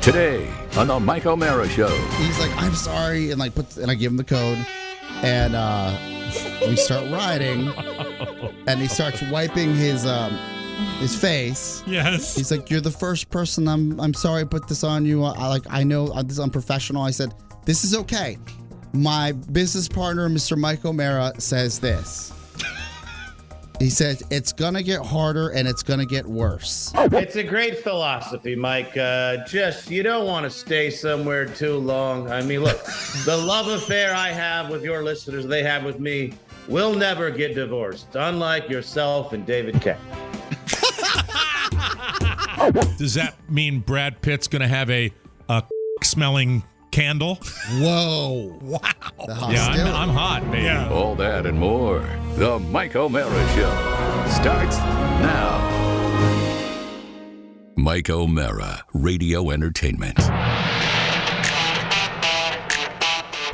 Today on the Mike O'Mara Show. He's like, I'm sorry, and I give him the code, and we start riding, and he starts wiping his face. Yes. He's like, you're the first person. I'm sorry I put this on you. I know this is unprofessional. I said, this is okay. My business partner, Mr. Mike O'Mara, says this. He said, it's going to get harder and it's going to get worse. It's a great philosophy, Mike. You don't want to stay somewhere too long. I mean, look, the love affair I have with your listeners, they have with me, will never get divorced, unlike yourself and David Kay. Does that mean Brad Pitt's going to have a smelling candle? Whoa. Wow. Yeah, I'm hot, baby. Yeah. All that and more. The Mike O'Mara Show starts now. Mike O'Mara, Radio Entertainment.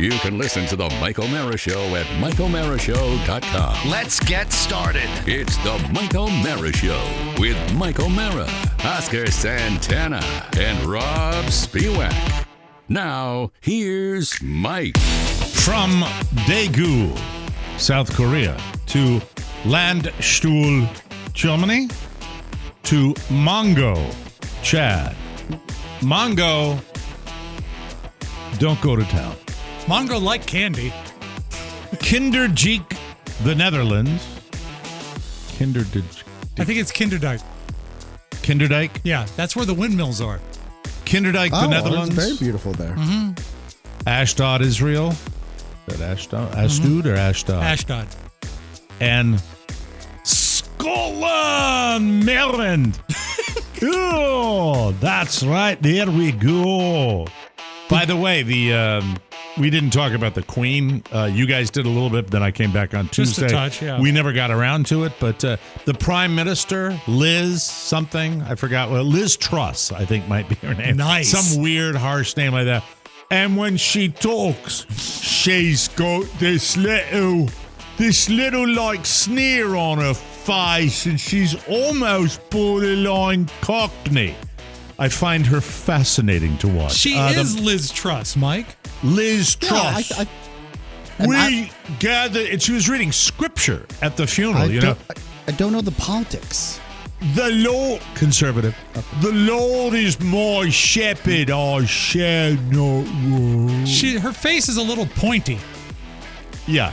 You can listen to the Mike O'Mara Show at MikeO'MaraShow.com. Let's get started. It's the Mike O'Mara Show with Mike O'Mara, Oscar Santana, and Rob Spiewak. Now, here's Mike. From Daegu, South Korea, to Landstuhl, Germany, to Mongo, Chad. Mongo, don't go to town. Mongo like candy. Kinderdijk, the Netherlands. I think it's Kinderdijk. Kinderdijk? Yeah, that's where the windmills are. Kinderdijk, the Netherlands. It's very beautiful there. Mm-hmm. Ashdod, Israel. Is that Ashdod? Ashdod or Ashdod? Ashdod. And Scotland, Maryland. Oh, that's right. There we go. By the way, we didn't talk about the Queen. You guys did a little bit, then I came back on Tuesday. Just a touch, yeah. We never got around to it, but the Prime Minister, Liz something, I forgot what, Liz Truss, I think might be her name. Nice. Some weird, harsh name like that. And when she talks, she's got this little like sneer on her face, and she's almost borderline Cockney. I find her fascinating to watch. She is Liz Truss, Mike. Liz Truss. Yeah, we gathered, and she was reading scripture at the funeral. I don't know the politics. The Lord, conservative. The Lord is my shepherd; I shall not want. Her face is a little pointy. Yeah,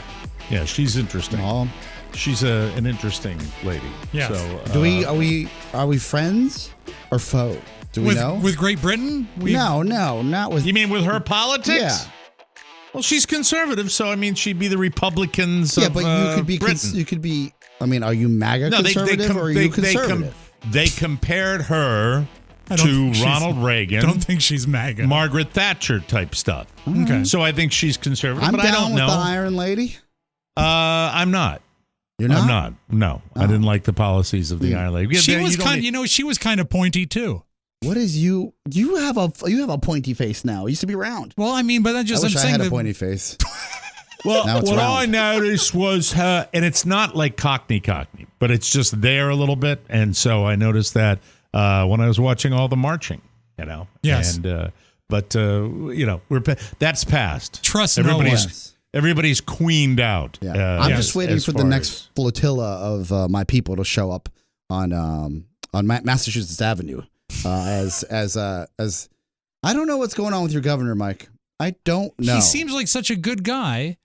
she's interesting. Oh. She's an interesting lady. Yes. So, are we friends or foe? Do we know? With Great Britain? No, not with. You mean with her politics? Yeah. Well, she's conservative, so I mean, she'd be the Republicans. Yeah, of, but you could be. Britain. You could be. I mean, are you MAGA conservative or are you conservative? They compared her to Ronald Reagan. Don't think she's MAGA. Margaret Thatcher type stuff. Okay. So I think she's conservative, I'm but down I don't with know. the Iron Lady. I'm not. You're not? I'm not. No, I didn't like the policies of the Iron Lady. She was she was kind of pointy too. What is you? You have a pointy face now. It used to be round. Well, I mean, but then just I wish I'm I saying had a pointy face. Well, what round. I noticed was her, and it's not like Cockney, but it's just there a little bit. And so I noticed that when I was watching all the marching, Yes. And that's past. Trust everybody's queened out. Yeah. I'm just waiting for the next flotilla of my people to show up on Massachusetts Avenue. As I don't know what's going on with your governor, Mike. I don't know. He seems like such a good guy.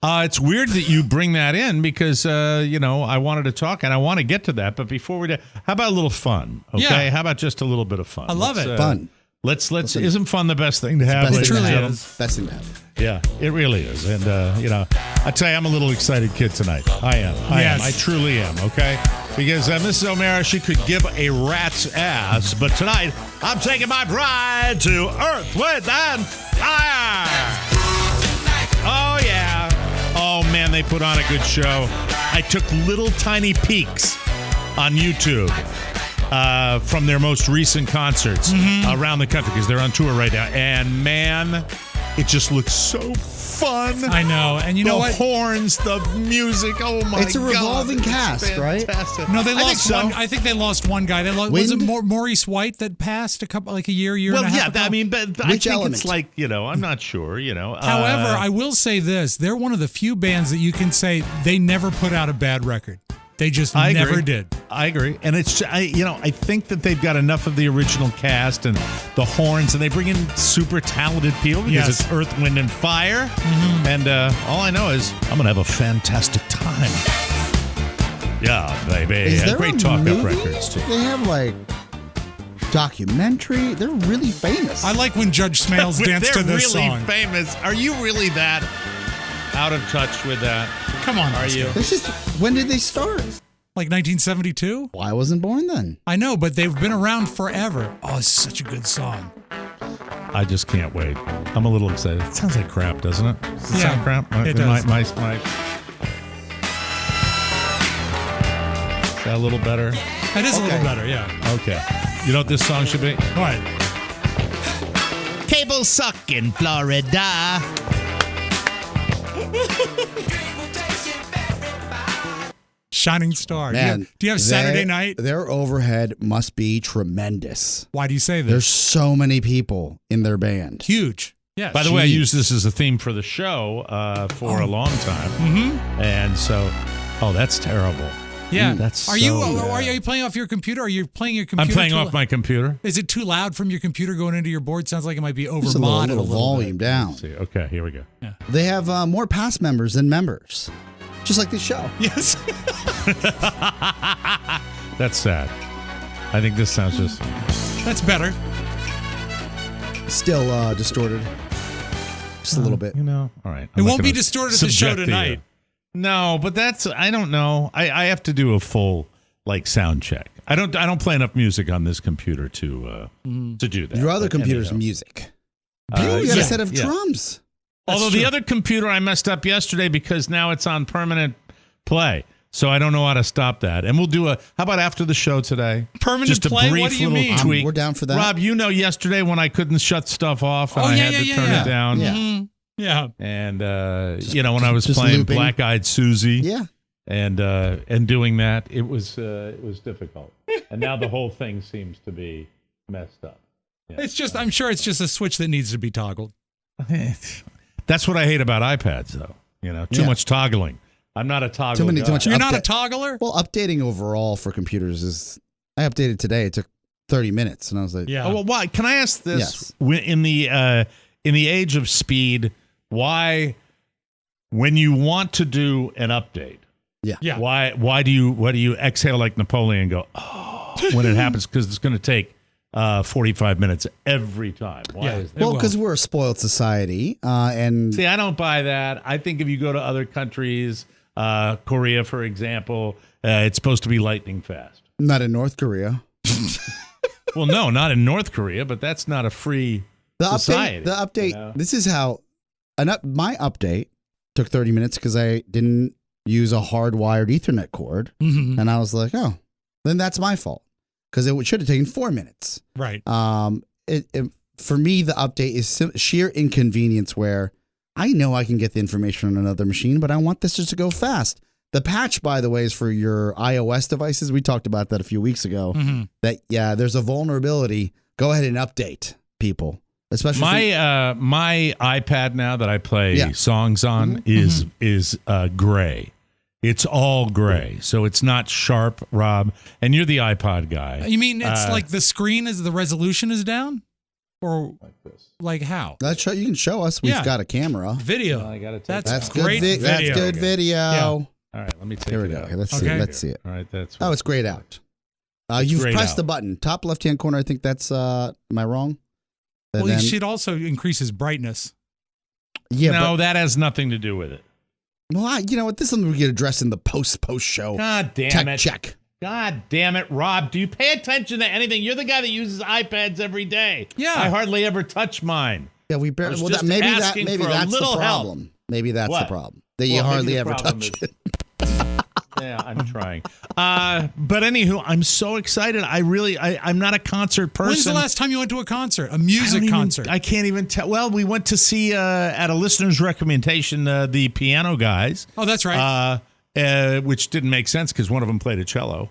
It's weird that you bring that in because, I wanted to talk and I want to get to that. But before we do, how about a little fun? Okay. Yeah. How about just a little bit of fun? I love it. Fun. Let's isn't fun the best thing to have? Best truly thing to have. is. Best thing to have. Yeah, it really is. And, I tell you, I'm a little excited kid tonight. I am. I truly am, okay? Because Mrs. O'Mara, she could give a rat's ass. But tonight, I'm taking my bride to Earth, Wind, and Fire. Oh, yeah. Oh, man, they put on a good show. I took little tiny peeks on YouTube from their most recent concerts around the country because they're on tour right now. And, man, it just looks so fun. I know. And you know what? The horns, the music. Oh my god. It's a revolving cast, right? No, they lost so. one. I think they lost one guy. They lost, was it Maurice White that passed a year and a half ago? I mean, but I think element? it's like, I'm not sure, However, I will say this. They're one of the few bands that you can say they never put out a bad record. They just never did. I agree. And it's, I think that they've got enough of the original cast and the horns, and they bring in super talented people because it's Earth, Wind, and Fire. Mm-hmm. And all I know is I'm going to have a fantastic time. Yeah, baby. Is there great a talk-up movie? records, too. They have, documentary. They're really famous. I like when Judge Smales danced to this They're song. really famous. Are you really that out of touch with that? Come on, Are you? When did they start? Like 1972? Well, I wasn't born then. I know, but they've been around forever. Oh, it's such a good song. I just can't wait. I'm a little excited. It sounds like crap, doesn't it? Does it sound crap? It does. Is that a little better? It is a little better, yeah. Okay. You know what this song should be? What? Cable suck in Florida. Shining Star. Man, do you have Saturday Night? Their overhead must be tremendous. Why do you say this? There's so many people in their band. Huge. Yeah. By the way, I used this as a theme for the show for a long time. Mm-hmm. And so, that's terrible. Yeah. That's are you playing off your computer? Are you playing your computer? I'm playing off my computer. Is it too loud from your computer going into your board? Sounds like it might be over Just a little volume down. Let's see. Okay, here we go. Yeah. They have more past members than members. Just like this show. Yes. That's sad. I think this sounds just... That's better. Still distorted. Just a little bit. All right. It won't be distorted at the show tonight. No, but I don't know. I have to do a full sound check. I don't play enough music on this computer to do that. Your other computer's music. You got a set of drums. Although the other computer I messed up yesterday because now it's on permanent play. So I don't know how to stop that. And we'll do how about after the show today? Permanent Just a play? brief What do you little mean? tweak. We're down for that. Rob, yesterday when I couldn't shut stuff off and I had to turn it down. Yeah. Mm-hmm. Yeah. And when I was playing looping. Black Eyed Susie. Yeah. And doing that, it was difficult. And now the whole thing seems to be messed up. Yeah. I'm sure it's just a switch that needs to be toggled. That's what I hate about iPads, though. Too much toggling. I'm not a toggle guy. Too much. You're not a toggler? Well, updating overall for computers is. I updated today. It took 30 minutes, and I was like, yeah. Oh, well, why? Can I ask this? Yes. In the age of speed, why, when you want to do an update, Yeah. why do you exhale like Napoleon and go, oh, when it happens? Because it's going to take 45 minutes every time. Why is that? Well, because we're a spoiled society, and See, I don't buy that. I think if you go to other countries, Korea, for example, it's supposed to be lightning fast. not in North Korea. Well, no, not in North Korea, but that's not a free society. The update. This is how my update took 30 minutes because I didn't use a hardwired Ethernet cord, and I was like, oh, then that's my fault because it should have taken 4 minutes. Right. For me, the update is sheer inconvenience where I know I can get the information on another machine, but I want this just to go fast. The patch, by the way, is for your iOS devices. We talked about that a few weeks ago. That, there's a vulnerability. Go ahead and update, people. Especially my iPad now that I play songs on is gray. It's all gray, so it's not sharp, Rob. And you're the iPod guy. You mean it's like the resolution is down? Or like how? You can show us. We've got a camera. Video. I gotta take That's good great video. That's good video. Yeah. All right, let me take Here we it go. out. Okay, let's see it. Let's see it. All right, that's. Oh, it's grayed out. You've grayed pressed out. the button. Top left-hand corner, I think that's, am I wrong? And Well, you then- should also increase his brightness. yeah, No, that has nothing to do with it. well, you know what? This is something we get addressed in the post show. God damn Tech it. check. God damn it, Rob. Do you pay attention to anything? You're the guy that uses iPads every day. Yeah. I hardly ever touch mine. Yeah, we I barely. was Well, just maybe asking for a that's the little help. problem. Maybe that's What? the problem. That you Well, maybe hardly the ever problem touch is- it. Yeah, I'm trying. But anywho, I'm so excited. I'm not a concert person. When's the last time you went to a concert? A music concert? I can't even tell. Well, we went to see, at a listener's recommendation, the Piano Guys. Oh, that's right. Which didn't make sense because one of them played a cello.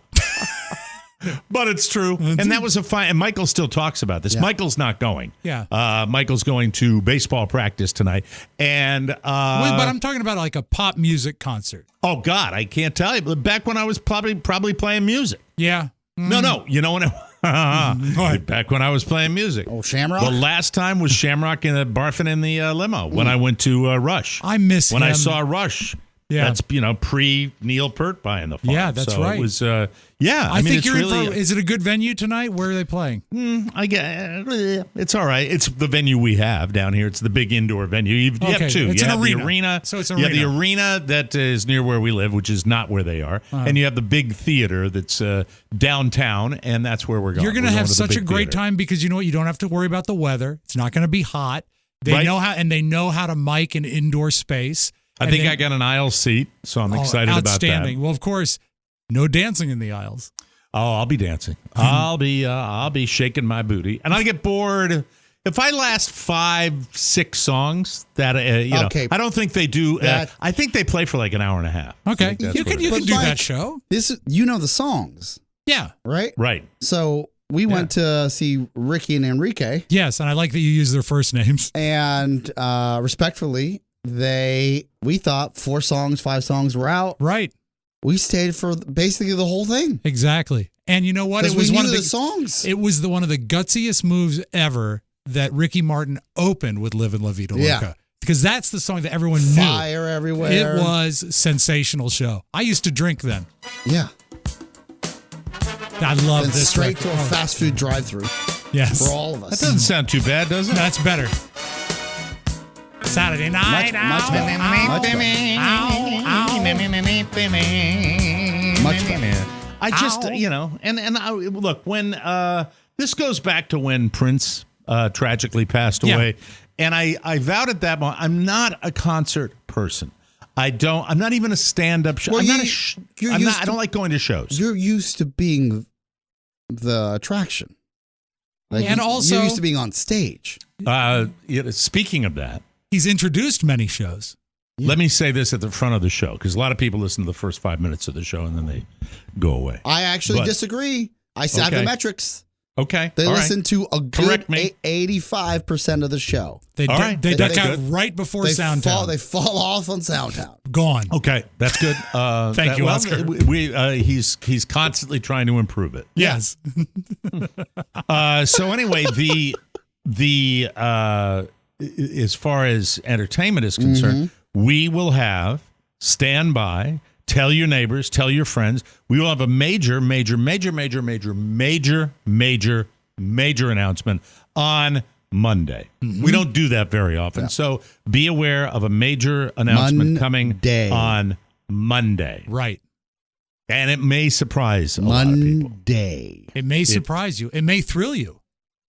But it's true. And that was a fine. And Michael still talks about this. Yeah. Michael's not going. Yeah. Michael's going to baseball practice tonight. And but I'm talking about like a pop music concert. Oh God, I can't tell you. But back when I was probably playing music. Yeah. No. You know when back when I was playing music. Oh, Shamrock. The last time was Shamrock barfing in the limo when I went to Rush. I miss when him. I saw Rush. Yeah, that's pre Neil Peart buying the farm. Yeah, that's so right. It was I mean, think you're in for. Is it a good venue tonight? Where are they playing? I guess it's all right. It's the venue we have down here. It's the big indoor venue. You have two. It's you an have arena. The arena. So it's an arena. arena. You have the arena that is near where we live, which is not where they are, and you have the big theater that's downtown, and that's where we're going. You're going to have such a great time because you know what? You don't have to worry about the weather. It's not going to be hot. They know how to mic an indoor space. I think I got an aisle seat, so I'm excited about that. Outstanding. Well, of course, no dancing in the aisles. Oh, I'll be dancing. I'll be shaking my booty, and I get bored if I last 5-6 songs. That okay. I don't think they do. I think they play for like an hour and a half. Okay, you can do that show. This the songs. Yeah. Right. So we went to see Ricky and Enrique. Yes, and I like that you use their first names. And respectfully. We thought 4 songs, 5 songs were out. Right. We stayed for basically the whole thing. Exactly. And you know what? It was one of the songs. It was one of the gutsiest moves ever that Ricky Martin opened with Live in La Vida Loca. Yeah. Because that's the song that everyone knew. Fire everywhere. It was a sensational show. I used to drink then. Yeah. I love this. Straight to a fast food drive-thru. Yes. For all of us. That doesn't sound too bad, does it? No, that's better. Saturday night. Much better. I just, and I, look, when this goes back to when Prince tragically passed away, and I vowed at that moment, I'm not a concert person. I'm not even a stand-up show. Well, I don't like going to shows. You're used to being the attraction. And also, you're used to being on stage. Speaking of that, he's introduced many shows. Yeah. Let me say this at the front of the show, because a lot of people listen to the first 5 minutes of the show and then they go away. I actually disagree. I have the metrics. Okay. They listen to a good 85% of the show. They duck out right before Soundtown. They fall off on Soundtown. Gone. Okay, that's good. Thank you, Oscar. He's constantly trying to improve it. Yes. So anyway, the as far as entertainment is concerned, we will have stand by. Tell your neighbors, tell your friends. We will have a major announcement on Monday. We don't do that very often. So be aware of a major announcement coming on Monday. Right. And it may surprise a lot of people. It may surprise you. It may thrill you.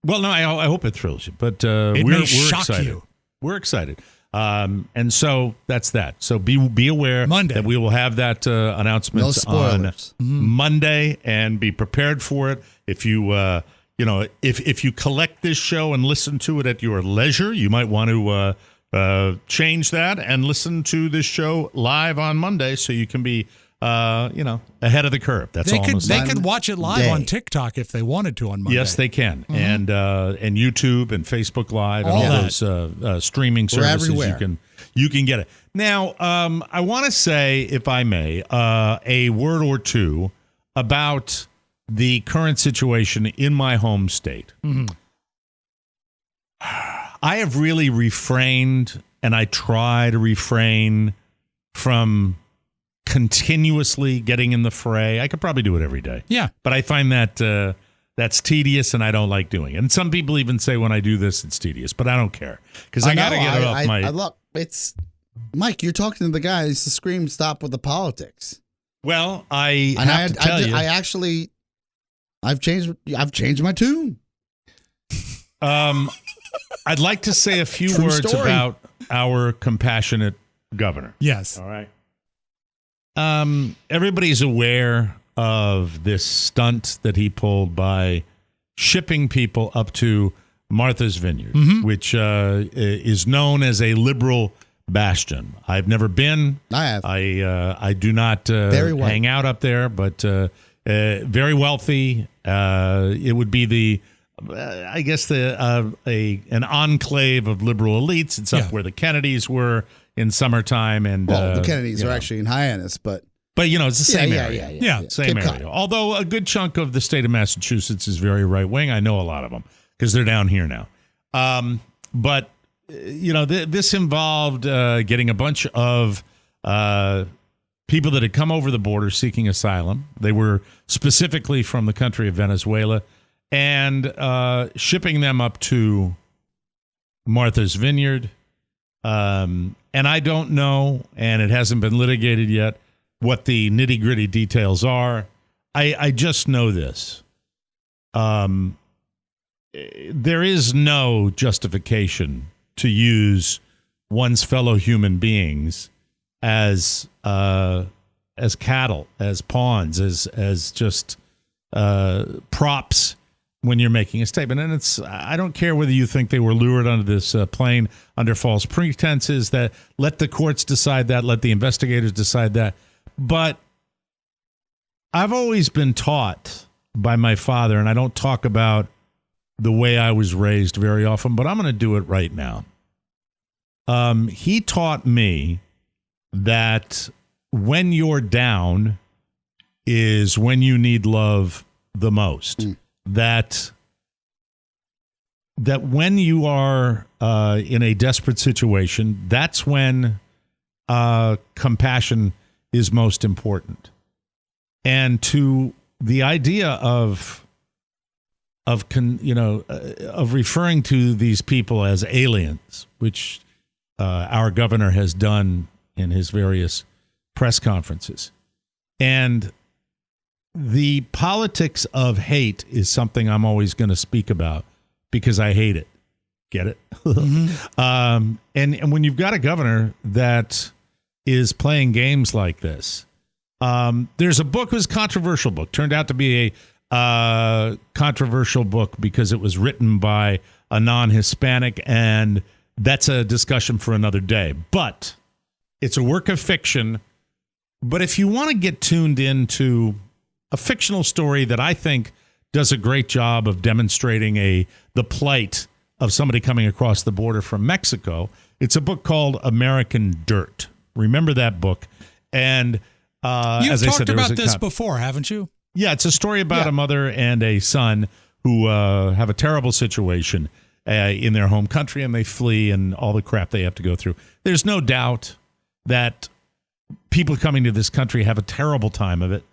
Well, no, I hope it thrills you. But we're shock excited. You. We're excited. And so that's that. So be aware Monday. that we will have that announcement on Monday, and be prepared for it. If you if you collect this show and listen to it at your leisure, you might want to change that and listen to this show live on Monday, so you can be ahead of the curve. That's all I'm saying. They could watch it live on TikTok if they wanted to on Monday. Yes, they can, and YouTube and Facebook Live and all those streaming services. You can get it. Now, I want to say, if I may, a word or two about the current situation in my home state. I have really refrained, and I try to refrain from continuously getting in the fray. I could probably do it every day. Yeah. But I find that that's tedious, and I don't like doing it. And some people even say when I do this, it's tedious, but I don't care, because I got to get it off my... Look, it's... Mike, you're talking to the guy who used to scream, "Stop with the politics." Well, I've changed my tune. I'd like to say a few words about our compassionate governor. Yes. All right. everybody's aware of this stunt that he pulled by shipping people up to Martha's Vineyard, which is known as a liberal bastion. I've never been. I have. I do not hang out up there, but very wealthy. It would be I guess an enclave of liberal elites. It's up where the Kennedys were in summertime, and the Kennedys are actually in Hyannis, but it's the same area. Yeah. Same Cape area. Cod. Although a good chunk of the state of Massachusetts is very right wing. I know a lot of them because they're down here now. But this involved getting a bunch of people that had come over the border seeking asylum. They were specifically from the country of Venezuela, and shipping them up to Martha's Vineyard. And I don't know, and it hasn't been litigated yet, what the nitty-gritty details are. I just know this. There is no justification to use one's fellow human beings as cattle, as pawns, as just props when you're making a statement. And I don't care whether you think they were lured onto this plane under false pretenses. That let the courts decide that, let the investigators decide that. But I've always been taught by my father, and I don't talk about the way I was raised very often, but I'm going to do it right now. He taught me that when you're down is when you need love the most. That when you are in a desperate situation, that's when compassion is most important. And to the idea of referring to these people as aliens, which our governor has done in his various press conferences, and the politics of hate is something I'm always going to speak about because I hate it. Get it? And when you've got a governor that is playing games like this, there's a book, it was a controversial book, turned out to be a controversial book because it was written by a non-Hispanic, and that's a discussion for another day. But it's a work of fiction. But if you want to get tuned into a fictional story that I think does a great job of demonstrating the plight of somebody coming across the border from Mexico, it's a book called American Dirt. Remember that book? And you've talked about this before, haven't you? Yeah, it's a story about a mother and a son who have a terrible situation in their home country, and they flee and all the crap they have to go through. There's no doubt that people coming to this country have a terrible time of it,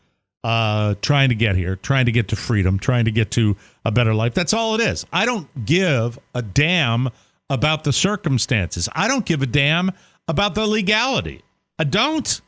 trying to get here, trying to get to freedom, trying to get to a better life. That's all it is. I don't give a damn about the circumstances. I don't give a damn about the legality. I don't.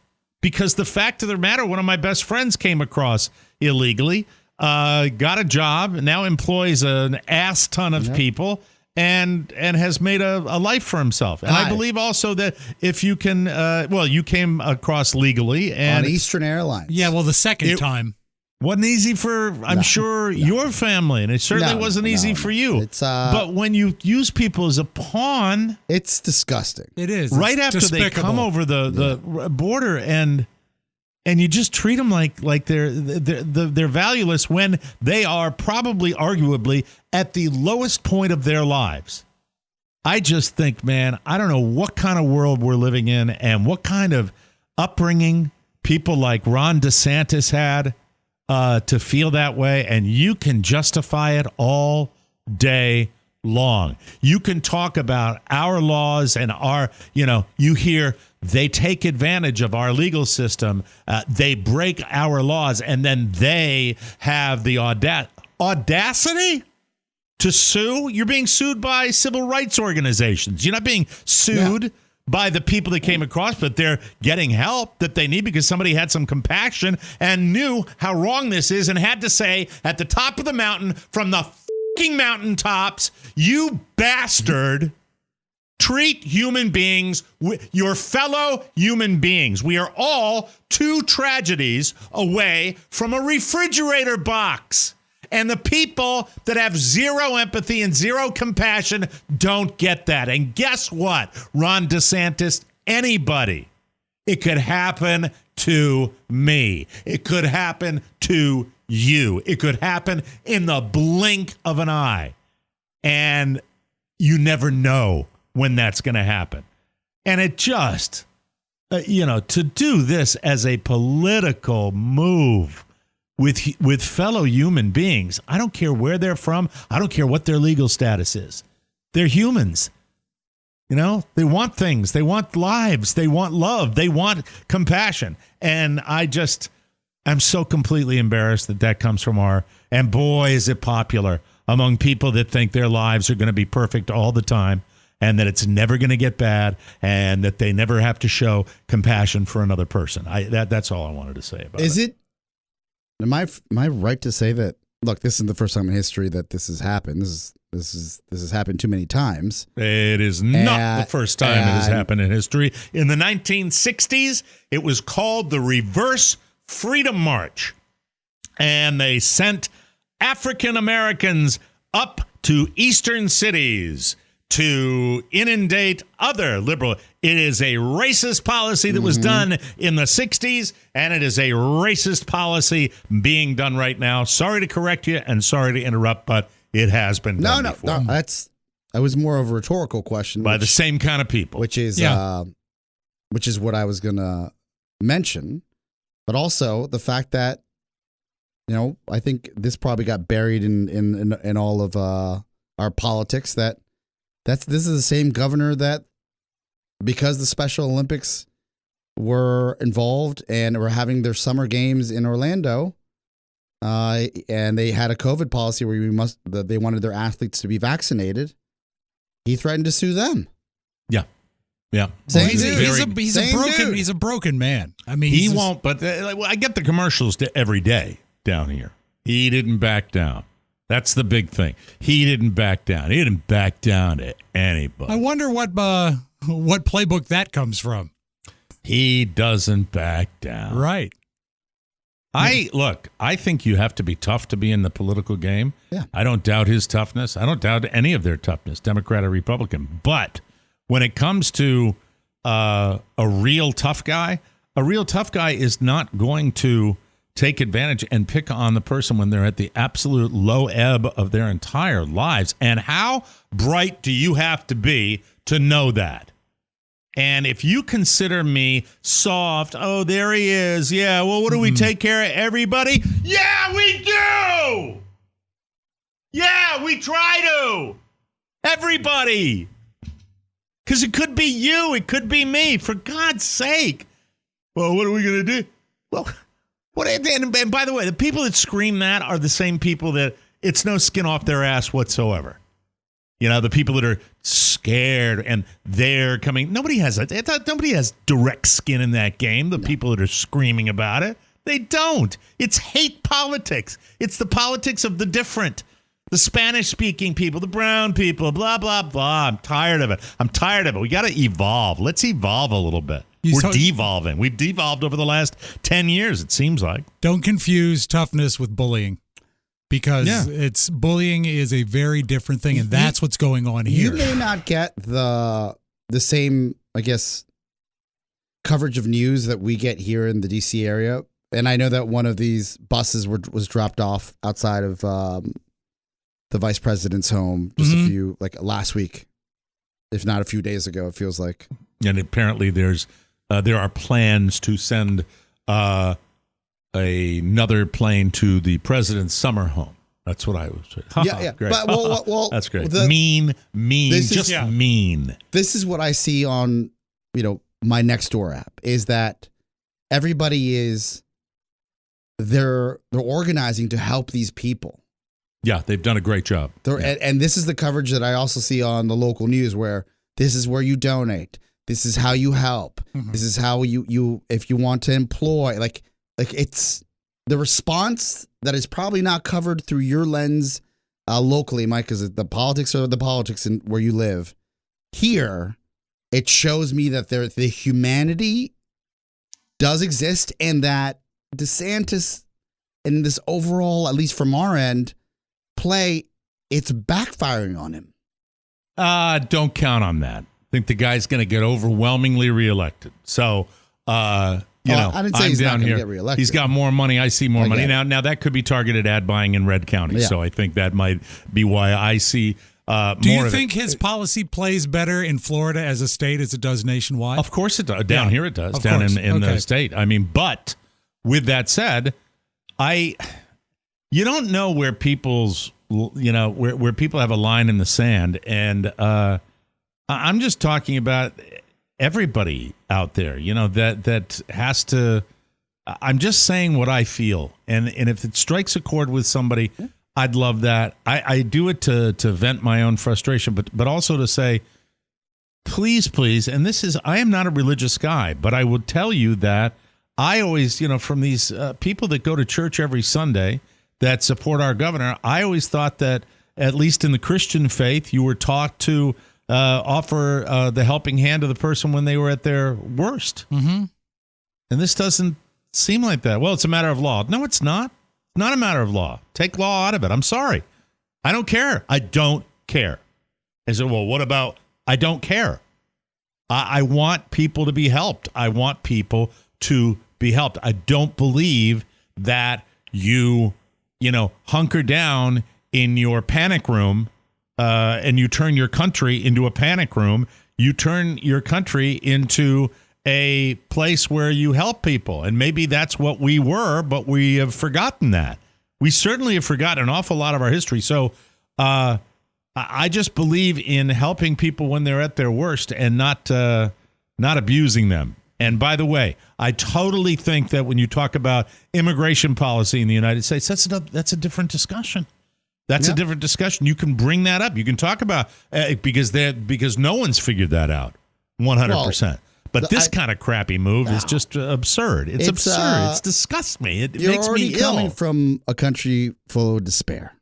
Because the fact of the matter, one of my best friends came across illegally, got a job, now employs an ass ton of people, and has made a life for himself. And I believe also that if you can, you came across legally. And on Eastern Airlines. Yeah, well, the second time. Wasn't easy for, I'm sure, your family, and it certainly wasn't easy for you. It's, but when you use people as a pawn, it's disgusting. It is. Right it's after despicable. they come over the border, and you just treat them like they're valueless when they are probably, arguably, at the lowest point of their lives. I just think, man, I don't know what kind of world we're living in and what kind of upbringing people like Ron DeSantis had. To feel that way, and you can justify it all day long. You can talk about our laws and you hear they take advantage of our legal system, they break our laws, and then they have the audacity to sue. You're being sued by civil rights organizations. You're not being sued by the people that came across, but they're getting help that they need because somebody had some compassion and knew how wrong this is and had to say at the top of the mountain from the fucking mountaintops, you bastard, Treat human beings, your fellow human beings. We are all 2 tragedies away from a refrigerator box. And the people that have zero empathy and zero compassion don't get that. And guess what, Ron DeSantis, anybody, it could happen to me. It could happen to you. It could happen in the blink of an eye. And you never know when that's going to happen. And it just, to do this as a political move with fellow human beings, I don't care where they're from. I don't care what their legal status is. They're humans. They want things. They want lives. They want love. They want compassion. And I'm so completely embarrassed that comes from and boy, is it popular among people that think their lives are going to be perfect all the time and that it's never going to get bad and that they never have to show compassion for another person. That's all I wanted to say about it. Am I right to say that, look, this isn't the first time in history that this has happened. This has happened too many times. It is not the first time it has happened in history. In the 1960s, it was called the Reverse Freedom March. And they sent African Americans up to eastern cities to inundate other liberal. It is a racist policy that was done in the 60s, and it is a racist policy being done right now. Sorry to correct you and sorry to interrupt, but it has been done before. No, that was more of a rhetorical question. By the same kind of people. Which is what I was going to mention, but also the fact that, I think this probably got buried in all of our politics, this is the same governor that, because the Special Olympics were involved and were having their summer games in Orlando, and they had a COVID policy where they wanted their athletes to be vaccinated, he threatened to sue them. Yeah. Same dude. He's a broken man. I mean, he won't. But I get the commercials every day down here. He didn't back down. That's the big thing. He didn't back down. He didn't back down to anybody. I wonder what playbook that comes from. He doesn't back down. Right. I think you have to be tough to be in the political game. Yeah. I don't doubt his toughness. I don't doubt any of their toughness, Democrat or Republican. But when it comes to a real tough guy is not going to take advantage and pick on the person when they're at the absolute low ebb of their entire lives. And how bright do you have to be to know that? And if you consider me soft, oh, there he is. Yeah, well, what do we take care of everybody? Yeah, we do. Yeah, we try to. Everybody. Because it could be you. It could be me. For God's sake. Well, what are we going to do? Well, and by the way, the people that scream that are the same people that it's no skin off their ass whatsoever. The people that are scared and they're coming. Nobody has direct skin in that game. The people that are screaming about it, they don't. It's hate politics. It's the politics of the different, the Spanish-speaking people, the brown people, blah, blah, blah. I'm tired of it. We got to evolve. Let's evolve a little bit. We're devolving. We've devolved over the last 10 years, it seems like. Don't confuse toughness with bullying. Because bullying is a very different thing, and that's what's going on here. You may not get the same, I guess, coverage of news that we get here in the D.C. area. And I know that one of these buses was dropped off outside of the vice president's home just a few, last week, if not a few days ago, it feels like. And apparently there are plans to send another plane to the president's summer home. That's what I was saying. Yeah. Great. But, well, that's great. Mean. Mean. This is what I see on, my Nextdoor app, is that everybody they're organizing to help these people. Yeah, they've done a great job. And this is the coverage that I also see on the local news, where this is where you donate. This is how you help. This is how you if you want to employ, like it's the response that is probably not covered through your lens locally, Mike, because the politics are the politics in where you live. here, it shows me that the humanity does exist and that DeSantis in this overall, at least from our end, play, it's backfiring on him. Don't count on that. I think the guy's going to get overwhelmingly reelected. So, I didn't say I'm he's down here. Get reelected. He's got more money. I see more money. Now that could be targeted ad buying in red county. Yeah. So I think that might be why I see more. Do you think his policy plays better in Florida as a state as it does nationwide? Of course it does. Down here it does. Of Down course. in the state. I mean, but with that said, you don't know where people's, where people have a line in the sand. And I'm just talking about everybody out there, that has to. I'm just saying what I feel, and if it strikes a chord with somebody, I'd love that. I do it to vent my own frustration, but also to say, please, and I am not a religious guy, but I will tell you that I always, from these people that go to church every Sunday that support our governor, I always thought that at least in the Christian faith, you were taught to offer the helping hand to the person when they were at their worst. Mm-hmm. And this doesn't seem like that. Well, it's a matter of law. No, it's not. It's not a matter of law. Take law out of it. I'm sorry. I don't care. I don't care. I said, well, what about, I don't care. I want people to be helped. I want people to be helped. I don't believe that you hunker down in your panic room and you turn your country into a panic room. You turn your country into a place where you help people. And maybe that's what we were, but we have forgotten that. We certainly have forgotten an awful lot of our history. So I just believe in helping people when they're at their worst and not abusing them. And by the way, I totally think that when you talk about immigration policy in the United States, that's a different discussion. That's a different discussion. You can bring that up. You can talk about because no one's figured that out 100%. But this kind of crappy move is just absurd. It's absurd. It disgusts me. It makes me ill. You're already coming from a country full of despair.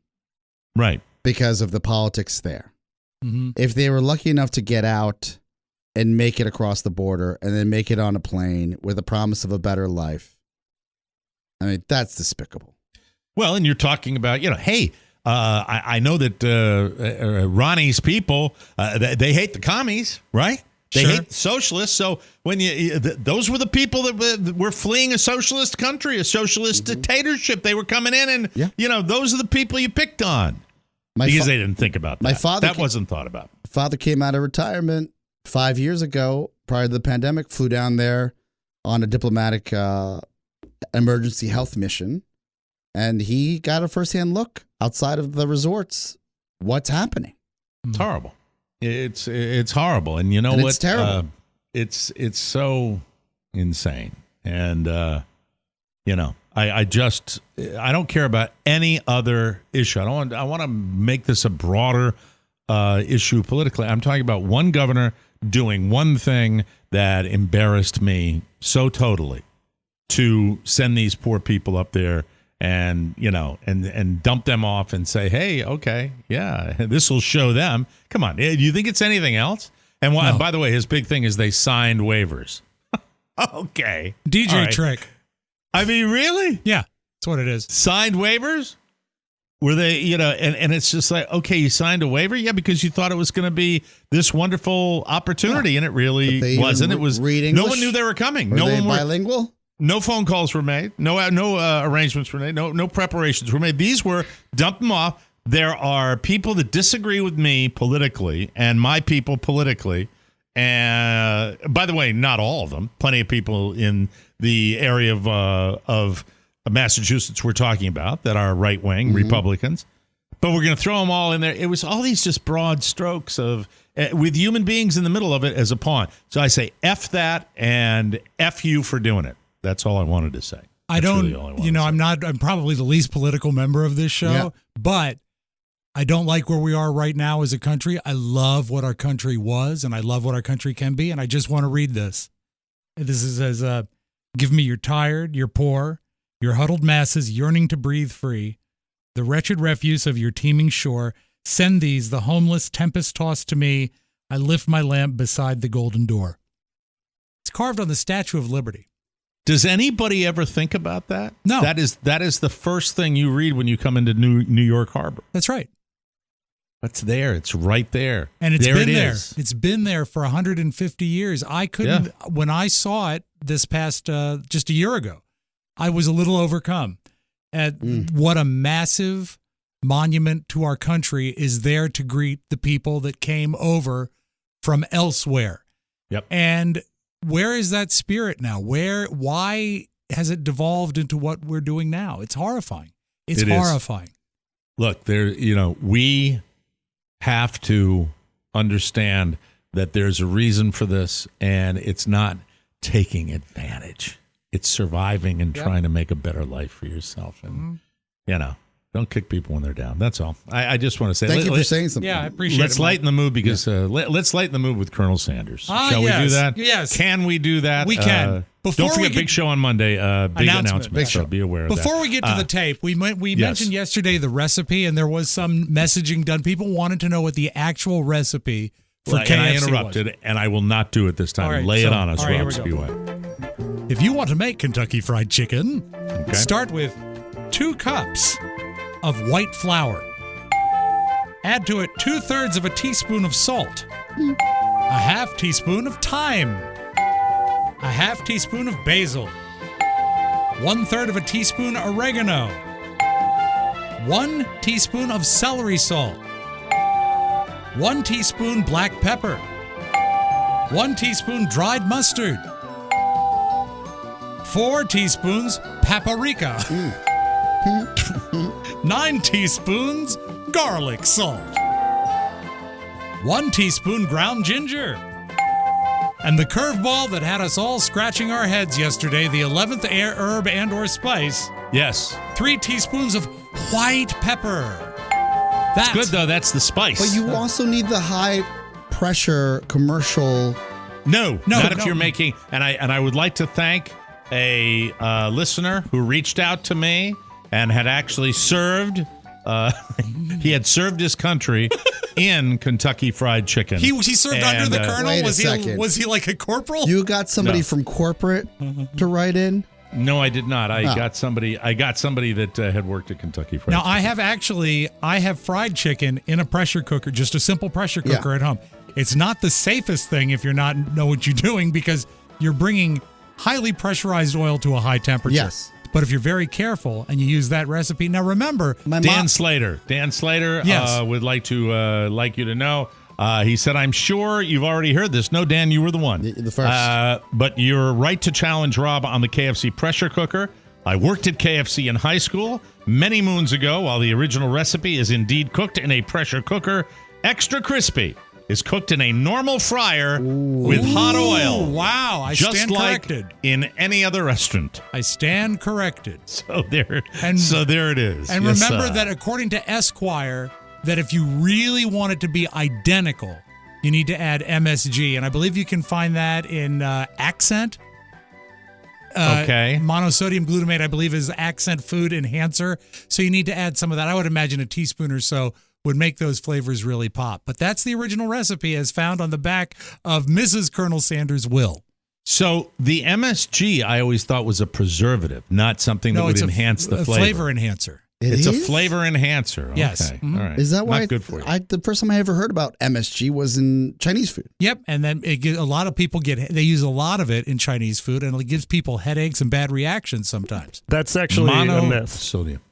Right. Because of the politics there. Mm-hmm. If they were lucky enough to get out and make it across the border and then make it on a plane with a promise of a better life, I mean, that's despicable. Well, and you're talking about, hey, I know that Ronnie's people, they hate the commies, right? They hate socialists. So when those were the people that were fleeing a socialist country, a socialist dictatorship. They were coming in and, those are the people you picked on. Because they didn't think about that. That wasn't thought about. Father came out of retirement 5 years ago, prior to the pandemic, flew down there on a diplomatic emergency health mission. And he got a firsthand look outside of the resorts. What's happening? It's horrible. It's horrible. And you know what? It's terrible. It's so insane. And, I don't care about any other issue. I want to make this a broader issue politically. I'm talking about one governor doing one thing that embarrassed me so totally, to send these poor people up there and dump them off and say, hey, okay, yeah, this will show them. Come on, do you think it's anything else? And no. By the way, his big thing is they signed waivers. Okay. DJ trick. I mean, really? Yeah, that's what it is. Signed waivers? Were they, and it's just like, okay, you signed a waiver? Yeah, because you thought it was going to be this wonderful opportunity, and it really wasn't. It was, no one knew they were coming. Were they bilingual? No phone calls were made. No arrangements were made. No preparations were made. These were, dump them off. There are people that disagree with me politically and my people politically. And by the way, not all of them. Plenty of people in the area of Massachusetts we're talking about that are right-wing Republicans. But we're going to throw them all in there. It was all these just broad strokes of with human beings in the middle of it as a pawn. So I say F that and F you for doing it. That's all I wanted to say. I'm probably the least political member of this show, but I don't like where we are right now as a country. I love what our country was, and I love what our country can be, and I just want to read this. This is as, give me your tired, your poor, your huddled masses yearning to breathe free, the wretched refuse of your teeming shore. Send these, the homeless, tempest-tossed to me. I lift my lamp beside the golden door. It's carved on the Statue of Liberty. Does anybody ever think about that? No. That is the first thing you read when you come into New York Harbor. That's right. It's there. It's right there. And it's there been it there. is. It's been there for 150 years. I couldn't, when I saw it this past, just a year ago, I was a little overcome at what a massive monument to our country is there to greet the people that came over from elsewhere. Yep. And where is that spirit now? Why has it devolved into what we're doing now? It's horrifying. It's horrifying. Look, we have to understand that there's a reason for this, and it's not taking advantage. It's surviving and trying to make a better life for yourself. And, don't kick people when they're down. That's all. I just want to say. Thank you for saying something. Yeah, I appreciate it. Let's lighten the mood because let's lighten the mood with Colonel Sanders. Shall we do that? Yes. Can we do that? We can. Don't forget, big show on Monday. Big announcement. Big show. So be aware of that. Before we get to the tape, we mentioned yesterday the recipe, and there was some messaging done. People wanted to know what the actual recipe for KFC and I interrupted, was. and I will not do it this time. Right, Lay it on us, right, Rob here we go. Spiewak. If you want to make Kentucky Fried Chicken, start with 2 cups of white flour. Add to it 2/3 of a teaspoon of salt, a half teaspoon of thyme, a half teaspoon of basil, 1/3 of a teaspoon oregano, 1 teaspoon of celery salt, 1 teaspoon black pepper, 1 teaspoon dried mustard, 4 teaspoons paprika, 9 teaspoons garlic salt, 1 teaspoon ground ginger, and the curveball that had us all scratching our heads yesterday, the 11th herb and or spice. Yes. 3 teaspoons of white pepper. That's good, though. That's the spice. But you also need the high pressure commercial. No, not if you're making. And I would like to thank a listener who reached out to me and had actually served. He had served his country in Kentucky Fried Chicken. He served under the colonel. Wait a second. Was he like a corporal? You got somebody from corporate to write in? No, I did not. I got somebody that had worked at Kentucky Fried Now, Chicken. I have fried chicken in a pressure cooker, just a simple pressure cooker at home. It's not the safest thing if you're not know what you're doing because you're bringing highly pressurized oil to a high temperature. Yes. But if you're very careful and you use that recipe, now remember, Dan Slater Yes. would like you to know. He said, I'm sure you've already heard this. No, Dan, you were the one. The first. But you're right to challenge Rob on the KFC pressure cooker. I worked at KFC in high school many moons ago. While the original recipe is indeed cooked in a pressure cooker, extra crispy is cooked in a normal fryer with hot oil. Wow, I just stand like corrected. In any other restaurant. I stand corrected. So there it is. And remember that according to Esquire, that if you really want it to be identical, you need to add MSG. And I believe you can find that in Accent. Okay. Monosodium glutamate, I believe, is Accent food enhancer. So you need to add some of that. I would imagine a teaspoon or so would make those flavors really pop. But that's the original recipe as found on the back of Mrs. Colonel Sanders' will. So the MSG I always thought was a preservative, not something that would enhance the flavor. Flavor enhancer. It's a flavor enhancer. Okay. Yes. All right. Is that why? Not good for you. The first time I ever heard about MSG was in Chinese food. Yep, and then a lot of people they use a lot of it in Chinese food, and it gives people headaches and bad reactions sometimes. That's actually a myth. Sodium.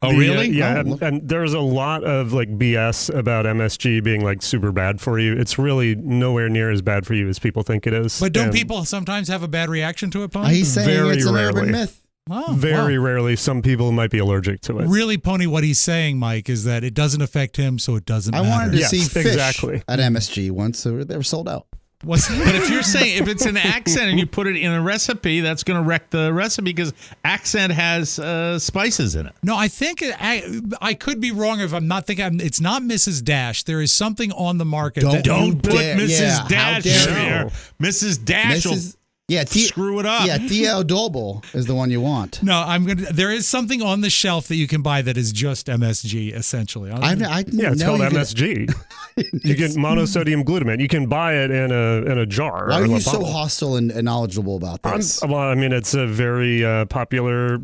Oh, really? Yeah, and there's a lot of like BS about MSG being like super bad for you. It's really nowhere near as bad for you as people think it is. But don't people sometimes have a bad reaction to it, Pony? He's saying Very it's an rarely. urban myth. Oh, Very rarely. Some people might be allergic to it. Really, Pony, what he's saying, Mike, is that it doesn't affect him, so it doesn't matter. I wanted to Yes, see fish exactly. at MSG once, so they were sold out. But if you're saying if it's an accent and you put it in a recipe, that's going to wreck the recipe because accent has spices in it. No, I think I could be wrong if I'm not thinking. It's not Mrs. Dash. There is something on the market. Don't put dare. Mrs. Yeah, how Dash dare in there. you. Mrs. Dash will Yeah, screw it up. Yeah, Tio Doble is the one you want. No, there is something on the shelf that you can buy that is just MSG, essentially. It's called MSG. You get monosodium glutamate. You can buy it in a jar. Why are you so bottle. hostile and knowledgeable about this? It's a very popular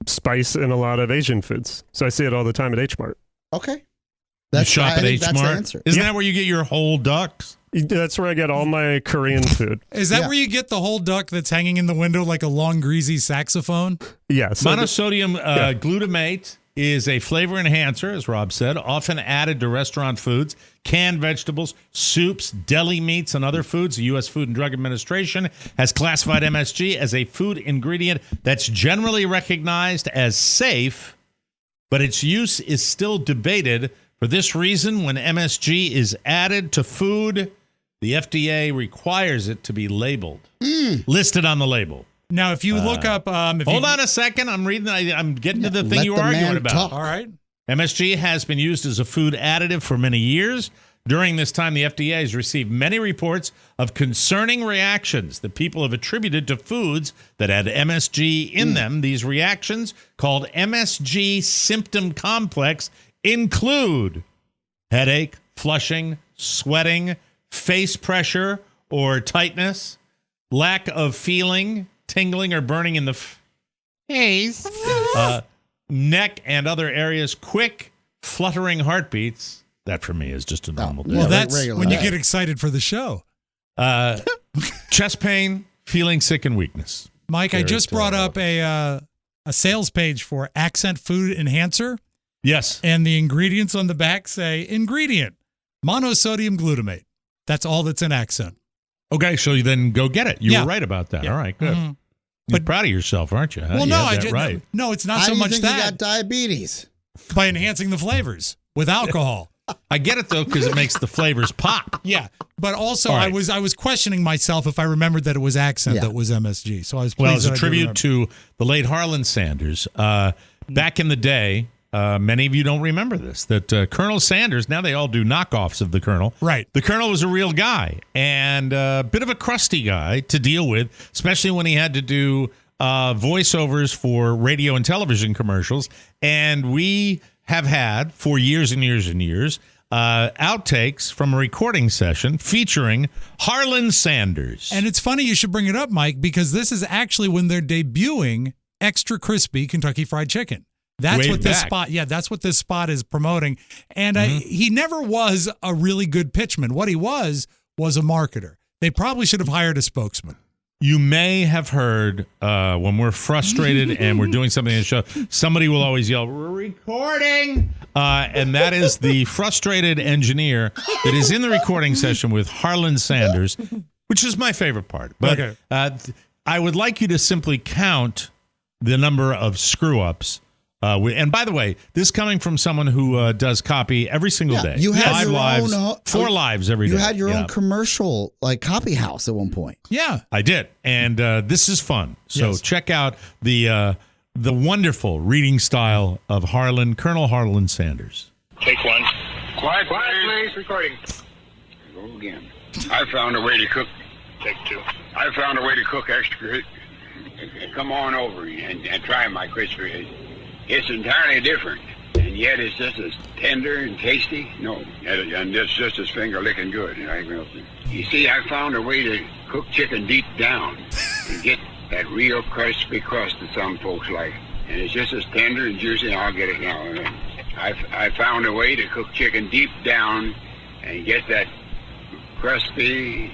spice in a lot of Asian foods. So I see it all the time at H Mart. Okay. You shop at H That's the Mart? answer. Isn't that where you get your whole ducks? That's where I get all my Korean food. Is that where you get the whole duck that's hanging in the window like a long, greasy saxophone? Yes. Monosodium glutamate is a flavor enhancer, as Rob said, often added to restaurant foods, canned vegetables, soups, deli meats, and other foods. The U.S. Food and Drug Administration has classified MSG as a food ingredient that's generally recognized as safe, but its use is still debated. For this reason, when MSG is added to food, the FDA requires it to be labeled, listed on the label. Now, if you look up... hold on a second. I'm reading. I'm getting to the thing you were arguing about. Talk. All right. MSG has been used as a food additive for many years. During this time, the FDA has received many reports of concerning reactions that people have attributed to foods that had MSG in them. These reactions, called MSG symptom complex, include headache, flushing, sweating, face pressure or tightness, lack of feeling, tingling or burning in the face, neck and other areas, quick, fluttering heartbeats. That for me is just a normal day. Well, that's regular when you day. get excited for the show. Chest pain, feeling sick and weakness. Mike, I just brought up a sales page for Accent Food Enhancer. Yes. And the ingredients on the back say, ingredient, monosodium glutamate. That's all that's in Accent. Okay, so you then go get it. You were right about that. Yeah. All right, good. Mm-hmm. You're proud of yourself, aren't you? Huh? Well, You no, had I that just right. no, it's not How so do you much think that you got diabetes? by enhancing the flavors with alcohol. I get it though because it makes the flavors pop. Yeah, but also All right. I was questioning myself if I remembered that it was Accent that was MSG. So I was pleased Well, as a that I did tribute remember. to the late Harlan Sanders, back in the day, many of you don't remember this, that Colonel Sanders, now they all do knockoffs of the Colonel. Right. The Colonel was a real guy and a bit of a crusty guy to deal with, especially when he had to do voiceovers for radio and television commercials. And we have had, for years and years and years, outtakes from a recording session featuring Harlan Sanders. And it's funny you should bring it up, Mike, because this is actually when they're debuting Extra Crispy Kentucky Fried Chicken. That's Way what this back. spot. Yeah, that's what this spot is promoting. And he never was a really good pitchman. What he was a marketer. They probably should have hired a spokesman. You may have heard when we're frustrated and we're doing something in the show, somebody will always yell, "We're recording!" And that is the frustrated engineer that is in the recording session with Harlan Sanders, which is my favorite part. But I would like you to simply count the number of screw-ups. And by the way, this coming from someone who does copy every single day. You had 5 your lives, own, 4 lives every day. You had your own commercial, like copy house at one point. Yeah. I did, and this is fun. So check out the wonderful reading style of Colonel Harlan Sanders. Take one. Quiet, please. Recording. Go again. I found a way to cook. Take 2. I found a way to cook extra. Come on over and try my crispy. It's entirely different, and yet it's just as tender and tasty. No, and it's just as finger-licking good. You see, I found a way to cook chicken deep down and get that real crispy crust that some folks like. And it's just as tender and juicy. I'll get it now. I found a way to cook chicken deep down and get that crusty,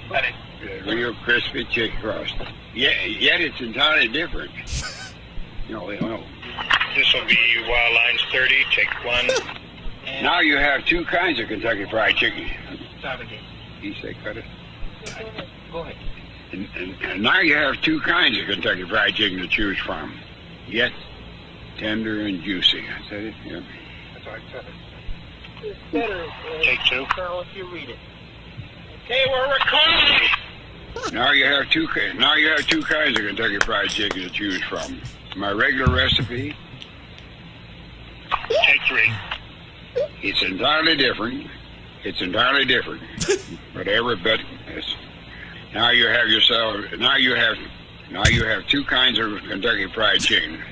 real crispy chicken crust. Yet it's entirely different. No. This will be Wild Lines 30. Take 1. Now you have 2 kinds of Kentucky Fried Chicken. He said, cut it. Go ahead. And now you have 2 kinds of Kentucky Fried Chicken to choose from. Yet tender and juicy. I said it. Yeah. That's all I said it. It's better. Take 2. Carl, if you read it. Okay, we're recording. Now you have 2 kinds of Kentucky Fried Chicken to choose from. My regular recipe. Take 3. It's entirely different. But every bit is. Now you have two kinds of Kentucky Fried Chicken.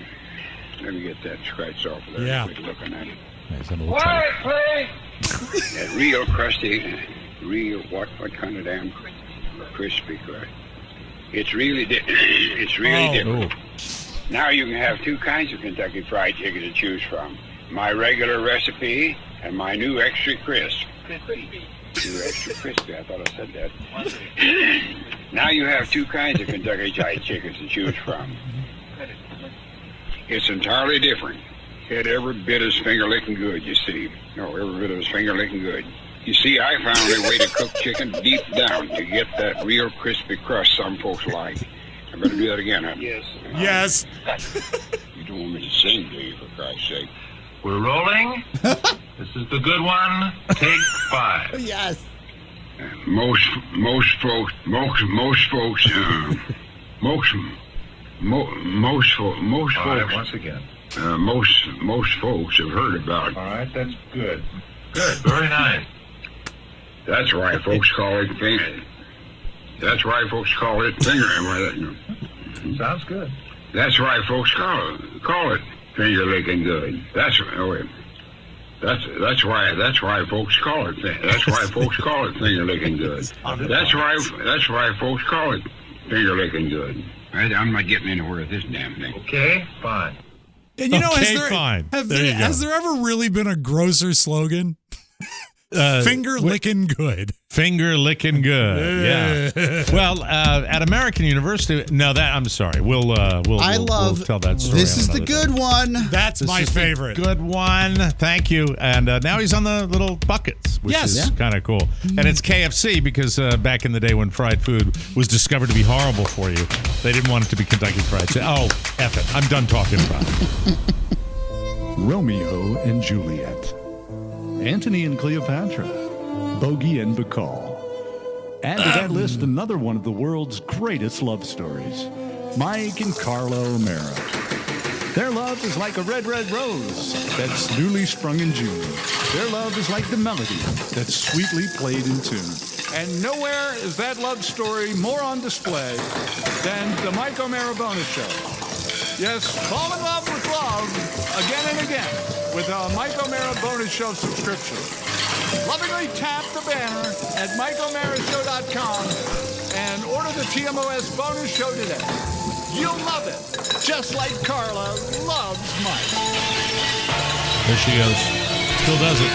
Let me get that scratched off of there. Yeah. Quit looking at it. Quiet, please. That real crusty, what kind of damn crispy crust? It's really different. Now you can have two kinds of Kentucky Fried Chicken to choose from. My regular recipe and my new extra crisp. New extra crispy, I thought I said that. Now you have two kinds of Kentucky Fried Chicken to choose from. It's entirely different. It every bit as finger-licking good, you see. No, every bit as finger-licking good. You see, I found a way to cook chicken deep down to get that real crispy crust some folks like. I better do that again, huh? Yes. Yes. You don't want me to sing, do you, for Christ's sake? We're rolling. This is the good one. Take 5. Yes. Most folks, All right, once again. Most folks have heard about. All right, that's good. Good, very nice. That's why folks call it finger. That's why folks call it finger. Sounds good. That's why folks call it finger licking good. That's why folks call it. That's why folks call it finger licking good. That's why folks call it finger licking good. I'm not getting anywhere with this damn thing. Okay, fine. And you know, fine. Has there ever really been a grosser slogan? Finger licking good. Finger licking good. Yeah. Well, at American University, I'm sorry. We'll tell that story. This is the good one. That's my favorite. Good one. Thank you. And now he's on the little buckets, which is kind of cool. And it's KFC because back in the day when fried food was discovered to be horrible for you, they didn't want it to be Kentucky Fried Chicken. Oh, F it. I'm done talking about it. Romeo and Juliet. Antony and Cleopatra, Bogey and Bacall. Add to that list another one of the world's greatest love stories, Mike and Carla O'Mara. Their love is like a red, red rose that's newly sprung in June. Their love is like the melody that's sweetly played in tune. And nowhere is that love story more on display than the Mike O'Mara Bonus Show. Yes, fall in love with love again and again with a Mike O'Mara Bonus Show subscription. Lovingly tap the banner at MikeO'MaraShow.com and order the TMOS Bonus Show today. You'll love it, just like Carla loves Mike. There she goes. Still does it.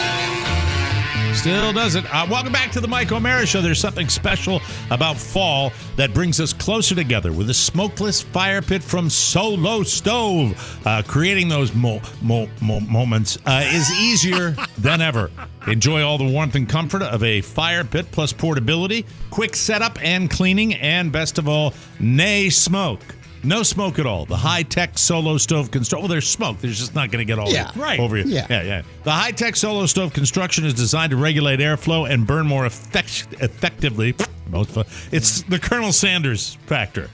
Still does it. Welcome back to the Mike O'Mara Show. There's something special about fall that brings us closer together with a smokeless fire pit from Solo Stove. Creating those moments is easier than ever. Enjoy all the warmth and comfort of a fire pit plus portability, quick setup and cleaning, and best of all, nay smoke. No smoke at all. The high-tech Solo Stove construction. Well, there's smoke. There's just not going to get all over you. Yeah. The high-tech Solo Stove construction is designed to regulate airflow and burn more effectively. It's the Colonel Sanders factor.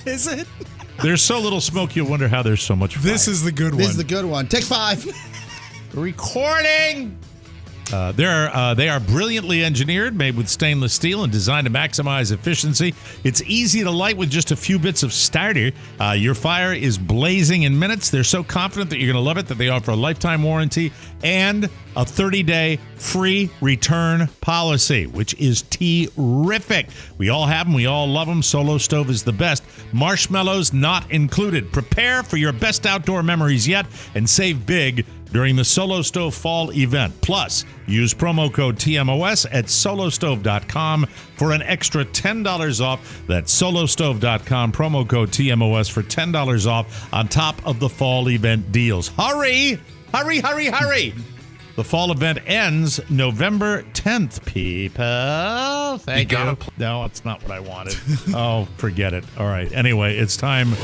Is it? There's so little smoke, you'll wonder how there's so much fire. This is the good one. This is the good one. Take 5. Recording! They are brilliantly engineered, made with stainless steel, and designed to maximize efficiency. It's easy to light with just a few bits of starter. Your fire is blazing in minutes. They're so confident that you're going to love it that they offer a lifetime warranty and a 30-day free return policy, which is terrific. We all have them. We all love them. Solo Stove is the best. Marshmallows not included. Prepare for your best outdoor memories yet and save big during the Solo Stove Fall event. Plus, use promo code TMOS at solostove.com for an extra $10 off. That's solostove.com, promo code TMOS for $10 off on top of the fall event deals. Hurry! Hurry, hurry, hurry! The fall event ends November 10th, people. Thank you. No, it's not what I wanted. Oh, forget it. All right. Anyway, it's time.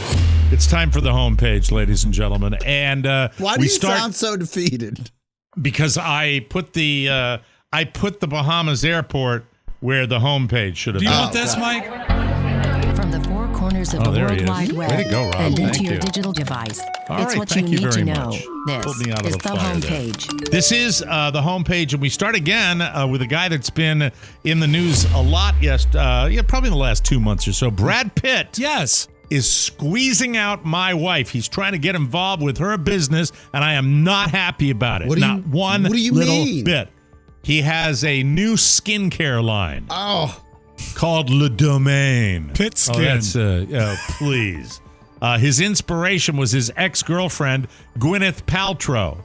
It's time for the homepage, ladies and gentlemen. And why do you sound so defeated? Because I put the Bahamas airport where the homepage should have been. Do you want this, Mike? From the four corners corners of the there he World is. Wide Web Way to go, Rob. and Thank into your you. digital device. All It's right, what you thank you need to very know. much. This Pulled me out of is the the fire there. homepage. This is the homepage, and we start again with a guy that's been in the news a lot. Yes, probably in the last 2 months or so. Brad Pitt. Yes. Is squeezing out my wife. He's trying to get involved with her business, and I am not happy about it. Not one what do you little mean? bit. He has a new skincare line. Oh. Called Le Domaine. Pitt Skin. Oh, that's, please. His inspiration was his ex-girlfriend, Gwyneth Paltrow.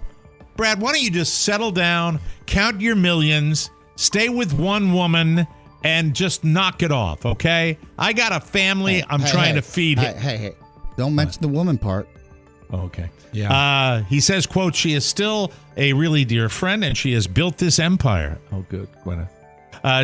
Brad, why don't you just settle down, count your millions, stay with one woman, and just knock it off, okay? I got a family I'm trying to feed. Hey. Don't mention the woman part. Okay. Yeah. He says, quote, she is still a really dear friend, and she has built this empire. Oh, good, Gwyneth.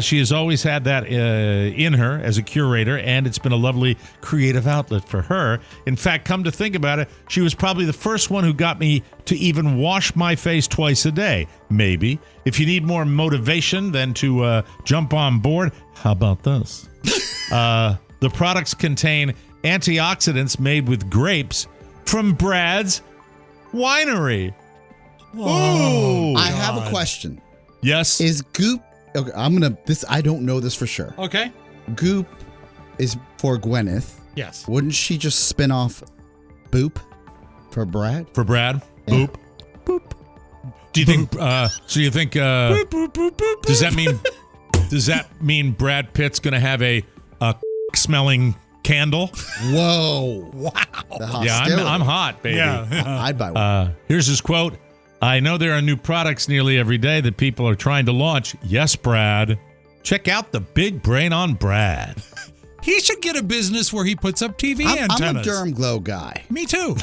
She has always had that in her as a curator, and it's been a lovely creative outlet for her. In fact, come to think about it, she was probably the first one who got me to even wash my face twice a day, maybe. If you need more motivation than to jump on board, how about this? The products contain antioxidants made with grapes from Brad's winery. Oh, I have a question. Yes. Is Goop... Okay, I don't know this for sure. Okay. Goop is for Gwyneth. Yes. Wouldn't she just spin off Boop for Brad? For Brad? Yeah. Boop. Boop. Do you think, so you think, Boop, boop, boop, boop, does that mean Brad Pitt's going to have a smelling candle? Whoa. Wow. Yeah, I'm hot, baby. Yeah. I'd buy one. Here's his quote. I know there are new products nearly every day that people are trying to launch. Yes, Brad. Check out the big brain on Brad. He should get a business where he puts up TV antennas. I'm a Derm Glow guy. Me too.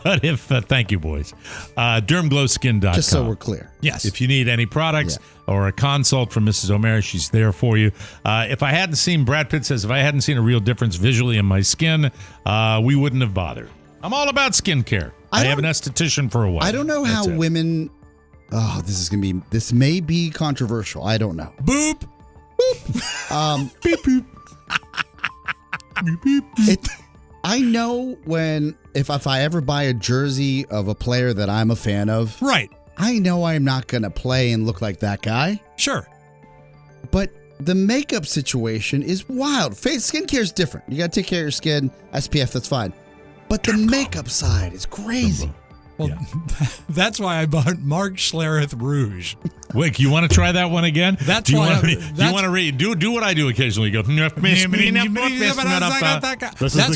But if, thank you, boys. DermGlowSkin.com. Just so we're clear. Yes. If you need any products or a consult from Mrs. O'Mara, she's there for you. If I hadn't seen, Brad Pitt says, if I hadn't seen a real difference visually in my skin, we wouldn't have bothered. I'm all about skincare. I have an esthetician for a while. I don't know how women... Oh, this may be controversial. I don't know. Boop. Boop. Beep, boop. Beep, beep. I know if I ever buy a jersey of a player that I'm a fan of. Right. I know I'm not going to play and look like that guy. Sure. But the makeup situation is wild. Skincare is different. You got to take care of your skin. SPF, that's fine. But the makeup side is crazy. Well, that's why I bought Mark Schlereth Rouge. Wait, you want to try that one again? That's do you why want to read? Do what I do occasionally. Go. That's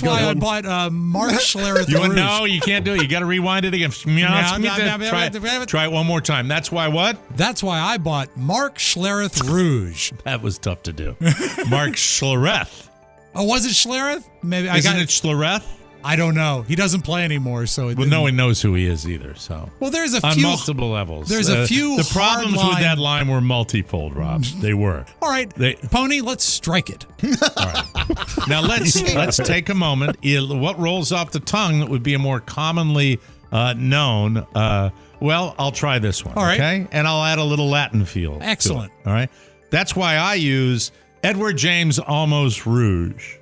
why I bought Mark Schlereth Rouge. No, you can't do it. You got to rewind it again. Try it one more time. That's why what? That's why I bought Mark Schlereth Rouge. That was tough to do. Mark Schlereth. Oh, was it Schlereth? Maybe Isn't it Schlereth? I don't know. He doesn't play anymore, so no one knows who he is either. So there's a on few multiple levels. There's a few. The problems with that line were multifold, Rob. They were. All right, Pony, let's strike it. All right. Now let's take a moment. What rolls off the tongue that would be a more commonly known? Well, I'll try this one. All right. Okay, and I'll add a little Latin feel. Excellent. All right. That's why I use Edward James Almost Rouge.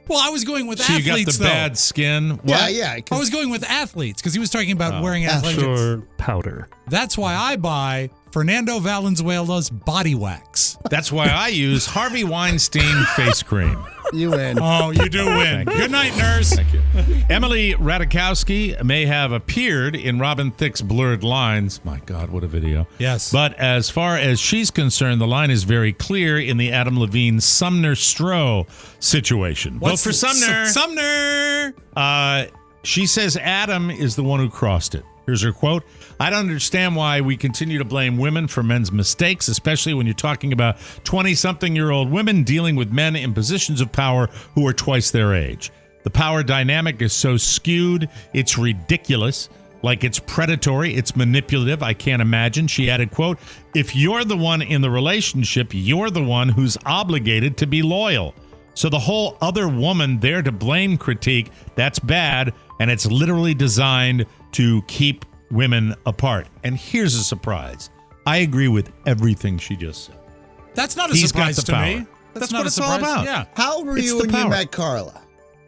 Well, I was going with so athletes, you got the bad skin? What? Yeah. I was going with athletes because he was talking about wearing athletic powder. That's why I buy Fernando Valenzuela's body wax. That's why I use Harvey Weinstein face cream. You win. Oh, you do win. Good night, nurse. Thank you. Emily Ratajkowski may have appeared in Robin Thicke's Blurred Lines. My God, what a video. Yes. But as far as she's concerned, the line is very clear in the Adam Levine Sumner Stroh situation. Vote for Sumner. Sumner. She says Adam is the one who crossed it. Here's her quote. I don't understand why we continue to blame women for men's mistakes, especially when you're talking about 20-something-year-old women dealing with men in positions of power who are twice their age. The power dynamic is so skewed, it's ridiculous. Like it's predatory, it's manipulative. I can't imagine. She added, quote, if you're the one in the relationship, you're the one who's obligated to be loyal. So the whole other woman there to blame critique, that's bad, and it's literally designed to keep women apart. And here's a surprise. I agree with everything she just said. That's not a surprise to me. That's not what a it's all surprise. about. Yeah. How old were you when you met Carla?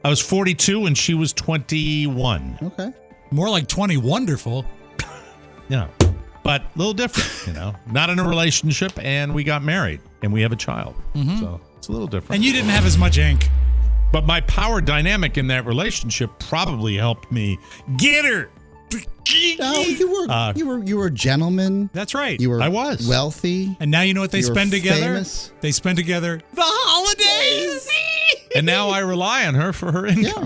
I was 42 and she was 21. Okay. More like 20 wonderful. Yeah. But a little different, Not in a relationship, and we got married, and we have a child. Mm-hmm. So it's a little different. And you didn't have as much ink. But my power dynamic in that relationship probably helped me get her. No, you were a gentleman. That's right. I was wealthy. And now you know what they spend together? Famous. They spend together the holidays. And now I rely on her for her income.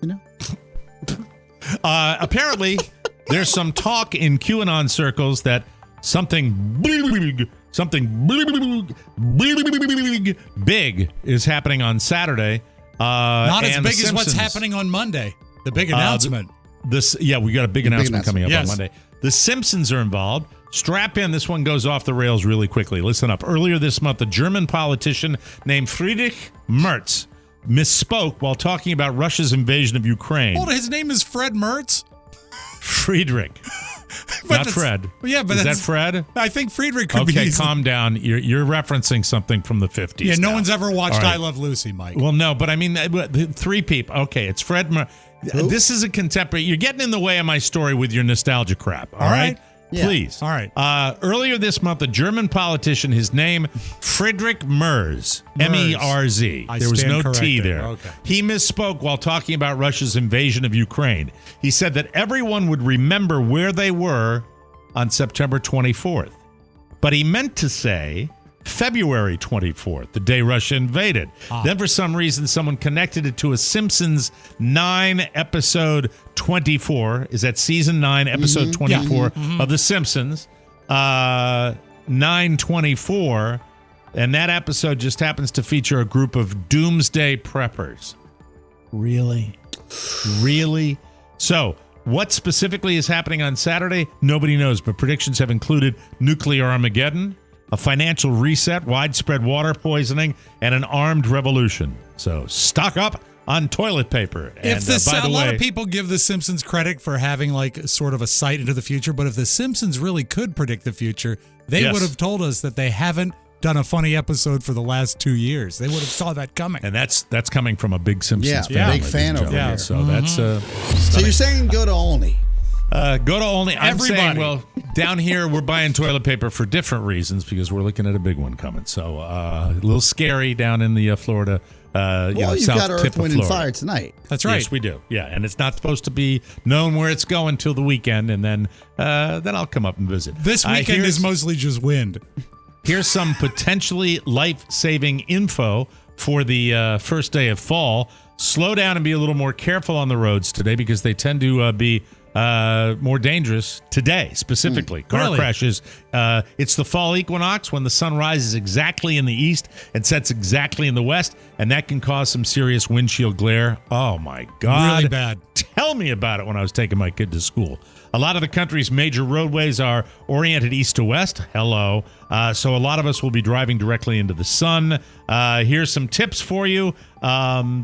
Yeah. Apparently, there's some talk in QAnon circles that something big is happening on Saturday. Not as big as what's happening on Monday. The big announcement. We got a big announcement coming up on Monday. The Simpsons are involved. Strap in. This one goes off the rails really quickly. Listen up. Earlier this month, a German politician named Friedrich Merz misspoke while talking about Russia's invasion of Ukraine. Hold on, his name is Fred Merz? Friedrich. Not Fred. Yeah, but is that Fred? I think Friedrich could be. Okay, calm down. You're referencing something from the 50s. Yeah, no now. one's ever watched Right. I Love Lucy, Mike. Well, no, but I mean, three people. Okay, it's Fred. This is a contemporary. You're getting in the way of my story with your nostalgia crap. All right? Yeah. Please. All right. Earlier this month, a German politician, his name, Friedrich Merz, M-E-R-Z. There was no T there. Okay. He misspoke while talking about Russia's invasion of Ukraine. He said that everyone would remember where they were on September 24th. But he meant to say February 24th, the day Russia invaded. Then for some reason, someone connected it to a Simpsons 9-episode 24. Is that season 9, episode 24 of The Simpsons? 924. And that episode just happens to feature a group of doomsday preppers. Really? Really? So, what specifically is happening on Saturday? Nobody knows, but predictions have included nuclear Armageddon, a financial reset, widespread water poisoning, and an armed revolution. So stock up on toilet paper. A lot of people give The Simpsons credit for having like sort of a sight into the future, but if The Simpsons really could predict the future, they would have told us that they haven't done a funny episode for the last 2 years. They would have saw that coming. And that's coming from a big Simpsons fan. Big fan over here. So that's So you're saying go to Olney? Go to Olney. I'm saying, Everybody. down here we're buying toilet paper for different reasons because we're looking at a big one coming. So a little scary down in the Florida. You've south got tip Earth, of Wind, and Florida. Fire tonight. That's right. Yes, we do. Yeah, and it's not supposed to be known where it's going till the weekend, and then I'll come up and visit. This weekend is mostly just wind. Here's some potentially life-saving info for the first day of fall. Slow down and be a little more careful on the roads today because they tend to be more dangerous today, specifically. Car crashes. It's the fall equinox when the sun rises exactly in the east and sets exactly in the west, and that can cause some serious windshield glare. Oh, my God. Really bad. Tell me about it when I was taking my kid to school. A lot of the country's major roadways are oriented east to west. Hello. So a lot of us will be driving directly into the sun. Here's some tips for you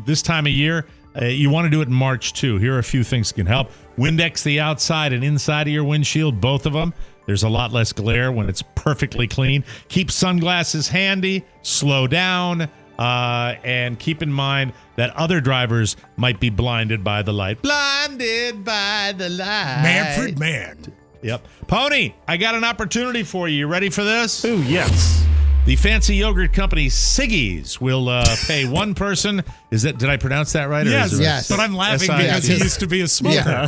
this time of year. You want to do it in March, too. Here are a few things that can help. Windex the outside and inside of your windshield, both of them. There's a lot less glare when it's perfectly clean. Keep sunglasses handy. Slow down. And keep in mind that other drivers might be blinded by the light. Blinded by the light. Manfred Mann. Yep. Pony, I got an opportunity for you. You ready for this? Ooh, yes. The fancy yogurt company Siggy's will pay one person. Did I pronounce that right? Yes, or is it yes. But I'm laughing S-I-G? because he used to be a smoker. Yeah.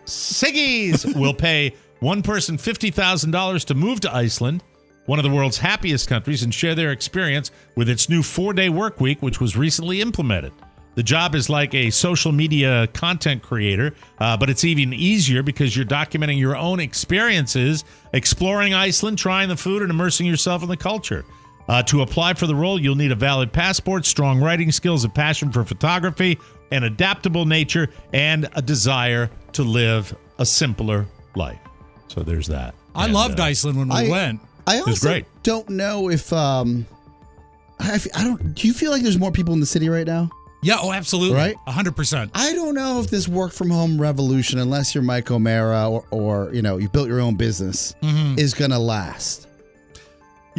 Siggy's will pay one person $50,000 to move to Iceland, one of the world's happiest countries, and share their experience with its new 4-day work week, which was recently implemented. The job is like a social media content creator, but it's even easier because you're documenting your own experiences, exploring Iceland, trying the food, and immersing yourself in the culture. To apply for the role, you'll need a valid passport, strong writing skills, a passion for photography, an adaptable nature, and a desire to live a simpler life. So there's that. I loved Iceland when we went. I was also great. don't know if I don't. Do you feel like there's more people in the city right now? Yeah, oh, absolutely. Right? 100%. I don't know if this work from home revolution, unless you're Mike O'Mara or you built your own business, is going to last.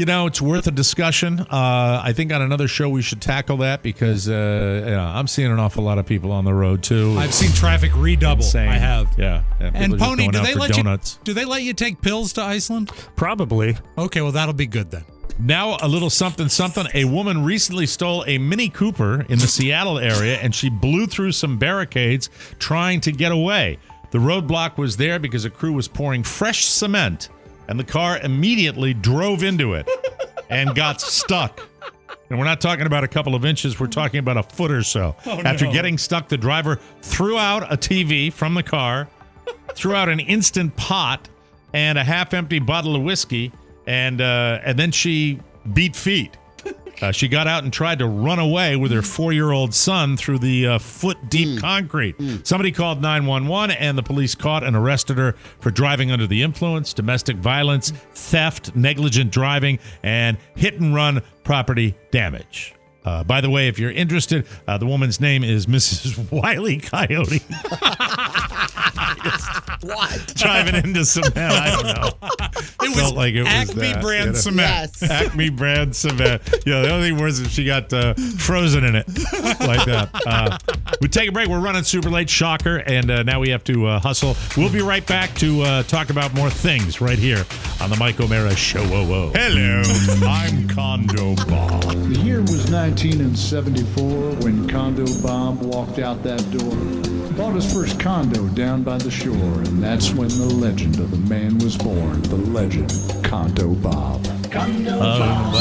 It's worth a discussion. I think on another show we should tackle that because I'm seeing an awful lot of people on the road too. I've seen traffic redouble. Insane. I have. Yeah. And Pony, do they let you take pills to Iceland? Probably. Okay, well that'll be good then. Now a little something. A woman recently stole a Mini Cooper in the Seattle area, and she blew through some barricades trying to get away. The roadblock was there because a crew was pouring fresh cement, and the car immediately drove into it and got stuck. And we're not talking about a couple of inches. We're talking about a foot or so. After getting stuck, the driver threw out a TV from the car, threw out an Instant Pot and a half-empty bottle of whiskey, and then she beat feet. She got out and tried to run away with her 4-year-old son through the foot-deep concrete. Somebody called 911, and the police caught and arrested her for driving under the influence, domestic violence, theft, negligent driving, and hit-and-run property damage. By the way, if you're interested, the woman's name is Mrs. Wiley Coyote. What? Driving into cement. I don't know. It was like it Acme was that, brand cement. Yes. Acme brand cement. Yeah, the only thing was that she got frozen in it like that. We take a break. We're running super late. Shocker. And now we have to hustle. We'll be right back to talk about more things right here on the Mike O'Mara Show. Whoa. Hello. I'm Condo Bob. The year was 1974 when Condo Bob walked out that door. Bought his first condo down by the shore, and that's when the legend of the man was born. The legend, Condo Bob. Condo Bob.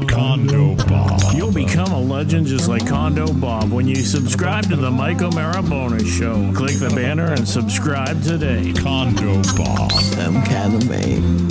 Condo Bob. You'll become a legend just like Condo Bob when you subscribe to the Mike O'Mara Bonus Show. Click the banner and subscribe today. Condo Bob. Some kind of man.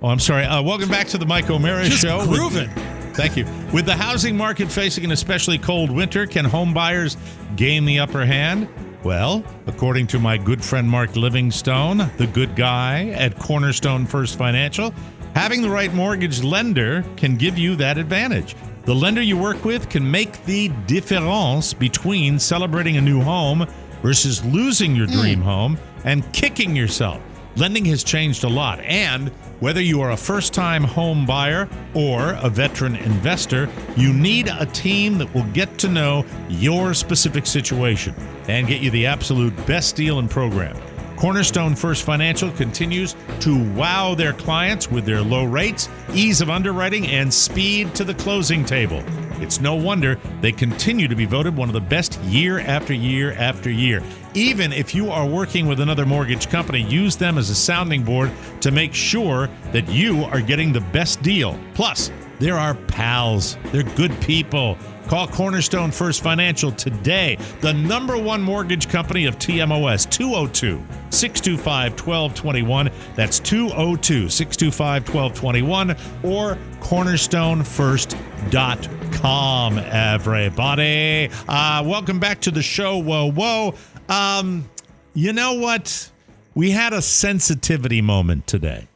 Oh, I'm sorry. Welcome back to the Mike O'Mara Show. Grooving. Thank you. With the housing market facing an especially cold winter, can home buyers gain the upper hand? Well, according to my good friend Mark Livingstone, the good guy at Cornerstone First Financial, having the right mortgage lender can give you that advantage. The lender you work with can make the difference between celebrating a new home versus losing your dream home and kicking yourself. Lending has changed a lot, and whether you are a first-time home buyer or a veteran investor, you need a team that will get to know your specific situation and get you the absolute best deal and program. Cornerstone First Financial continues to wow their clients with their low rates, ease of underwriting, and speed to the closing table. It's no wonder they continue to be voted one of the best year after year after year. Even if you are working with another mortgage company, use them as a sounding board to make sure that you are getting the best deal. Plus, there are pals. They're good people. Call Cornerstone First Financial today, the #1 mortgage company of TMOS, 202-625-1221. That's 202-625-1221 or cornerstonefirst.com, everybody. Welcome back to the show. Whoa. You know what? We had a sensitivity moment today.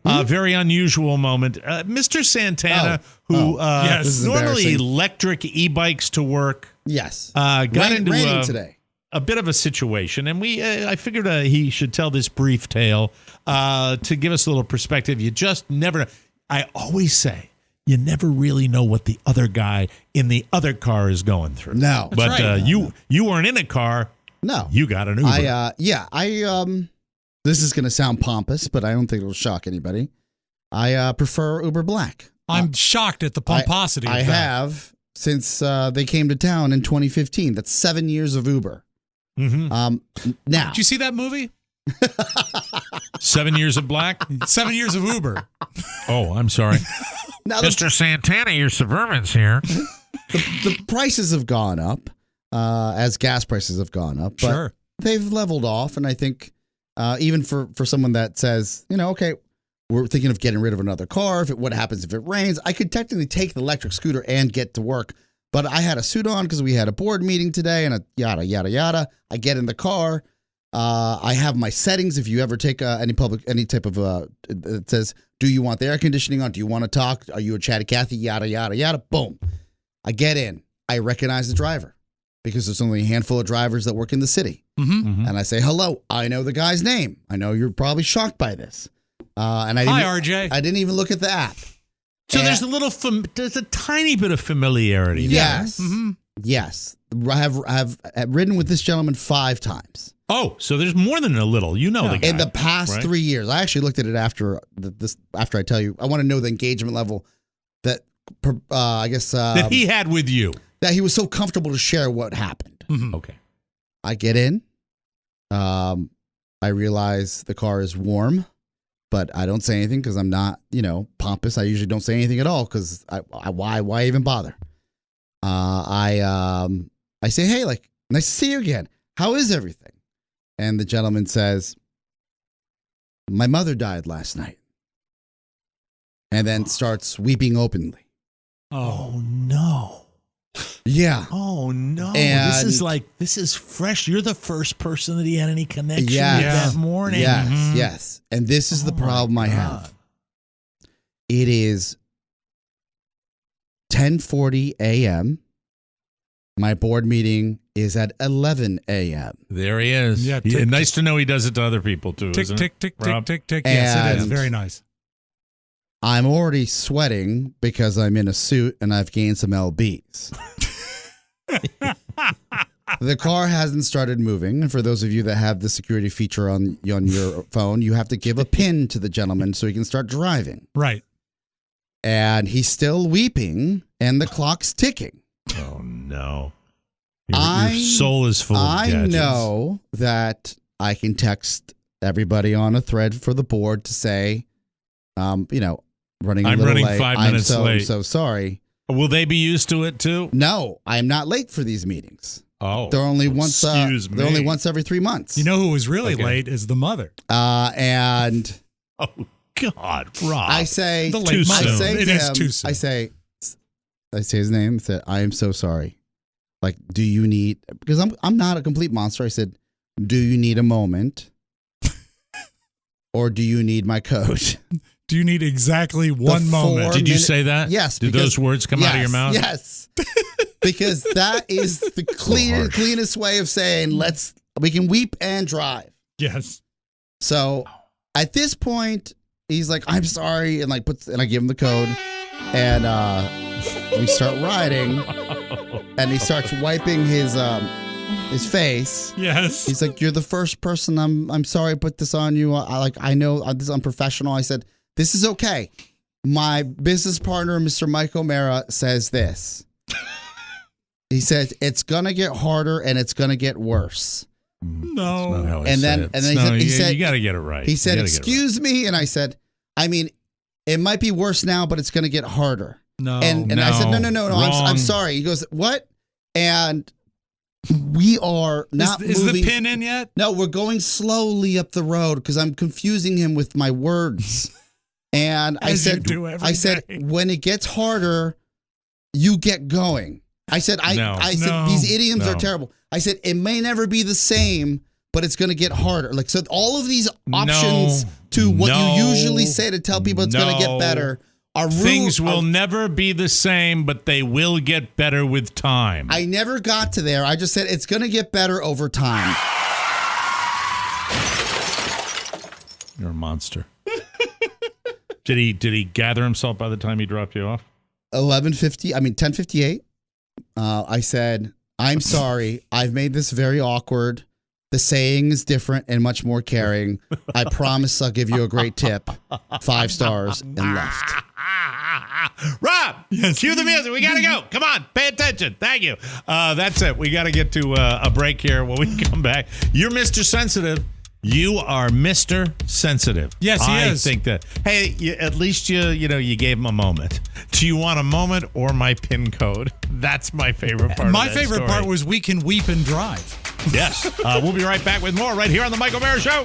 A very unusual moment. Mr. Santana, who normally electric e-bikes to work, got into today. A bit of a situation, and I figured he should tell this brief tale to give us a little perspective. You just never. I always say you never really know what the other guy in the other car is going through. No, but right. You weren't in a car. No, you got an Uber. This is going to sound pompous, but I don't think it'll shock anybody. I prefer Uber Black. I'm shocked at the pomposity of that. I have since they came to town in 2015. That's 7 years of Uber. Mm-hmm. Now, did you see that movie? 7 years of Black? 7 years of Uber. Oh, I'm sorry. Now, Mr. Santana, your Suburban's here. The prices have gone up as gas prices have gone up. But sure. They've leveled off, and I think even for someone that says, okay, we're thinking of getting rid of another car. What happens if it rains? I could technically take the electric scooter and get to work, but I had a suit on because we had a board meeting today and a yada, yada, yada. I get in the car. I have my settings. If you ever take any type of, it says, do you want the air conditioning on? Do you want to talk? Are you a chatty Cathy? Yada, yada, yada. Boom. I get in. I recognize the driver. because there's only a handful of drivers that work in the city. And I say, hello, I know the guy's name. I know you're probably shocked by this. And Hi, RJ. I didn't even look at the app. So there's a tiny bit of familiarity. Yes. Yes. I have ridden with this gentleman 5 times. Oh, so there's more than a little. You know the guy. In the past 3 years. I actually looked at it after I tell you. I want to know the engagement level that I guess that he had with you. That he was so comfortable to share what happened. Okay. I get in. I realize the car is warm, but I don't say anything because I'm not, pompous. I usually don't say anything at all because why even bother? I say, hey, nice to see you again. How is everything? And the gentleman says, my mother died last night. And then starts weeping openly. Oh no. Yeah. Oh no. And this is fresh. You're the first person that he had any connection with Yes. that morning. Yes, yes. And this is the problem I have. It is 10:40 a.m. My board meeting is at 11 a.m. There he is. Yeah, nice to know he does it to other people too. Tick, isn't tick, it, tick, Rob? tick, tick, tick. Yes, it is. Very nice. I'm already sweating because I'm in a suit and I've gained some lbs. The car hasn't started moving, and for those of you that have the security feature on your phone, you have to give a PIN to the gentleman so he can start driving. Right. And he's still weeping, and the clock's ticking. Oh no! Your soul is full of gadgets. I know that I can text everybody on a thread for the board to say, running a little late. 5 minutes late. I'm so sorry. Will they be used to it too? No, I'm not late for these meetings. Oh, they're only once. Excuse me. They're only once every 3 months. You know who was really late is the mother. And oh God, Rob! I say the late mother. I say It to is him, too soon. I say his name. I said, I am so sorry. Do you need? Because I'm not a complete monster. I said, do you need a moment, or do you need my code? Do you need exactly one moment? Did you say that? Yes. Did those words come out of your mouth? Yes. Because that is the cleanest way of saying we can weep and drive. Yes. So at this point, he's like, I'm sorry, and and I give him the code, and we start riding, and he starts wiping his face. Yes. He's like, you're the first person. I'm sorry I put this on you. I know this is unprofessional. I said, this is okay. My business partner, Mr. Mike O'Mara, says this. He said, it's going to get harder and it's going to get worse. No. That's not how I And say then, it. and then he said, you got to get it right. He said, excuse me. And I said, it might be worse now, but it's going to get harder. No. And I said, no. I'm sorry. He goes, what? And we are not Is moving. the pin in yet? No, we're going slowly up the road because I'm confusing him with my words. And I said, when it gets harder, you get going. I said, these idioms are terrible. I said, it may never be the same, but it's going to get harder. So all of these options to what you usually say to tell people it's going to get better are things will never be the same, but they will get better with time. I never got to there. I just said it's going to get better over time. You're a monster. Did he gather himself by the time he dropped you off? 10:58. I said, I'm sorry. I've made this very awkward. The saying is different and much more caring. I promise I'll give you a great tip. 5 stars and left. Rob, cue the music. We got to go. Come on. Pay attention. Thank you. That's it. We got to get to a break here. When we come back, you're Mr. Sensitive. You are Mr. Sensitive. Yes, he is. I think that. Hey, at least you gave him a moment. Do you want a moment or my PIN code? That's my favorite part. My favorite part was we can weep and drive. Yes. We'll be right back with more right here on the Mike O'Mara Show.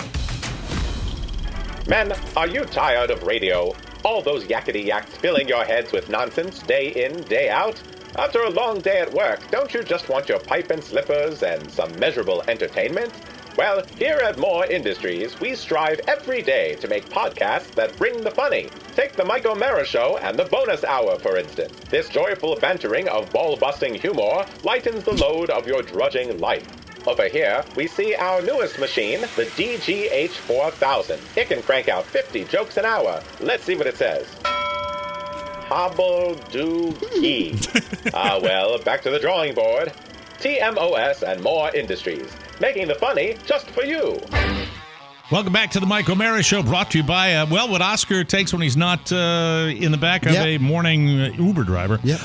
Men, are you tired of radio? All those yakety yaks filling your heads with nonsense day in, day out? After a long day at work, don't you just want your pipe and slippers and some measurable entertainment? Well, here at More Industries, we strive every day to make podcasts that bring the funny. Take the Mike O'Mara Show and the Bonus Hour, for instance. This joyful bantering of ball-busting humor lightens the load of your drudging life. Over here, we see our newest machine, the DGH4000. It can crank out 50 jokes an hour. Let's see what it says. Hobble-do-key. Well, back to the drawing board. TMOS and More Industries, making the funny just for you. Welcome back to the Mike O'Mara Show, brought to you by, what Oscar takes when he's not in the back of a morning Uber driver. Yep.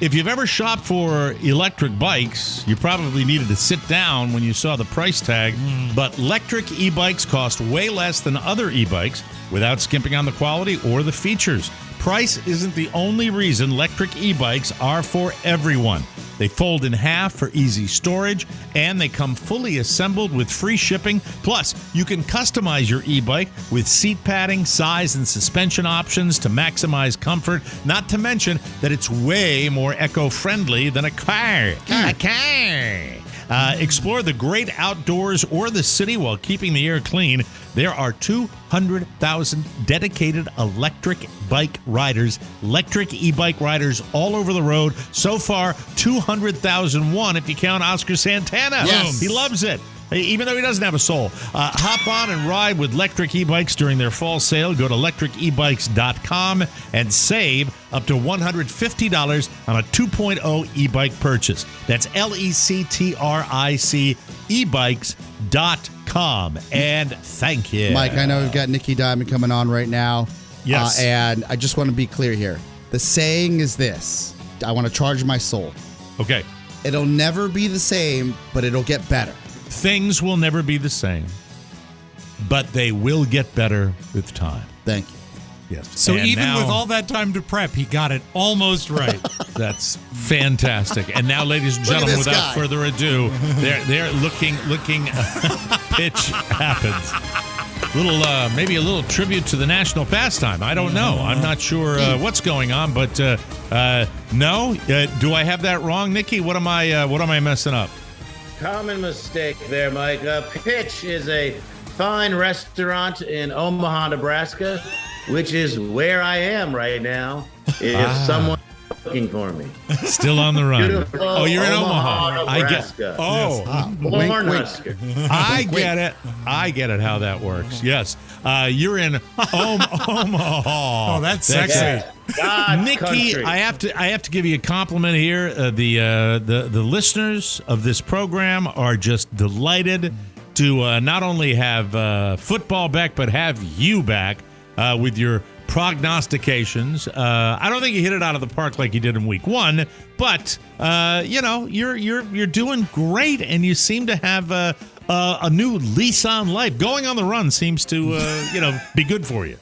If you've ever shopped for electric bikes, you probably needed to sit down when you saw the price tag, but electric e-bikes cost way less than other e-bikes without skimping on the quality or the features. Price isn't the only reason electric e-bikes are for everyone. They fold in half for easy storage, and they come fully assembled with free shipping. Plus, you can customize your e-bike with seat padding, size, and suspension options to maximize comfort, not to mention that it's way more eco-friendly than a car. A car! Explore the great outdoors or the city while keeping the air clean. There are 200,000 dedicated electric bike riders, electric e-bike riders all over the road. So far, 200,001 if you count Oscar Santana. Yes. He loves it, even though he doesn't have a soul. Hop on and ride with electric e-bikes during their fall sale. Go to electricebikes.com and save up to $150 on a 2.0 e-bike purchase. That's LECTRIC ebikes.com. And thank you. Mike, I know we've got Nikki Diamond coming on right now. Yes. And I just want to be clear here. The saying is this. I want to charge my soul. Okay. It'll never be the same, but it'll get better. Things will never be the same, but they will get better with time. Thank you. Yes. So And even now- with all that time to prep, he got it almost right. That's fantastic. And now, ladies and Look at gentlemen, this without guy. further ado, they're looking pitch happens. Maybe a little tribute to the national pastime. I don't know. I'm not sure what's going on, but no. Do I have that wrong, Nikki? What am I messing up? Common mistake there, Mike. Pitch is a fine restaurant in Omaha, Nebraska, which is where I am right now. If someone's looking for me. Still on the run. Beautiful Oh, you're in Omaha, Omaha. Nebraska. Cornhusker. I get it. I get it how that works. Yes. You're in Omaha. Oh, that's sexy. God's Nikki, country. I have to give you a compliment here. The listeners of this program are just delighted to not only have football back, but have you back with your prognostications. I don't think you hit it out of the park like you did in week one, but you're doing great, and you seem to have a new lease on life. Going on the run seems to be good for you.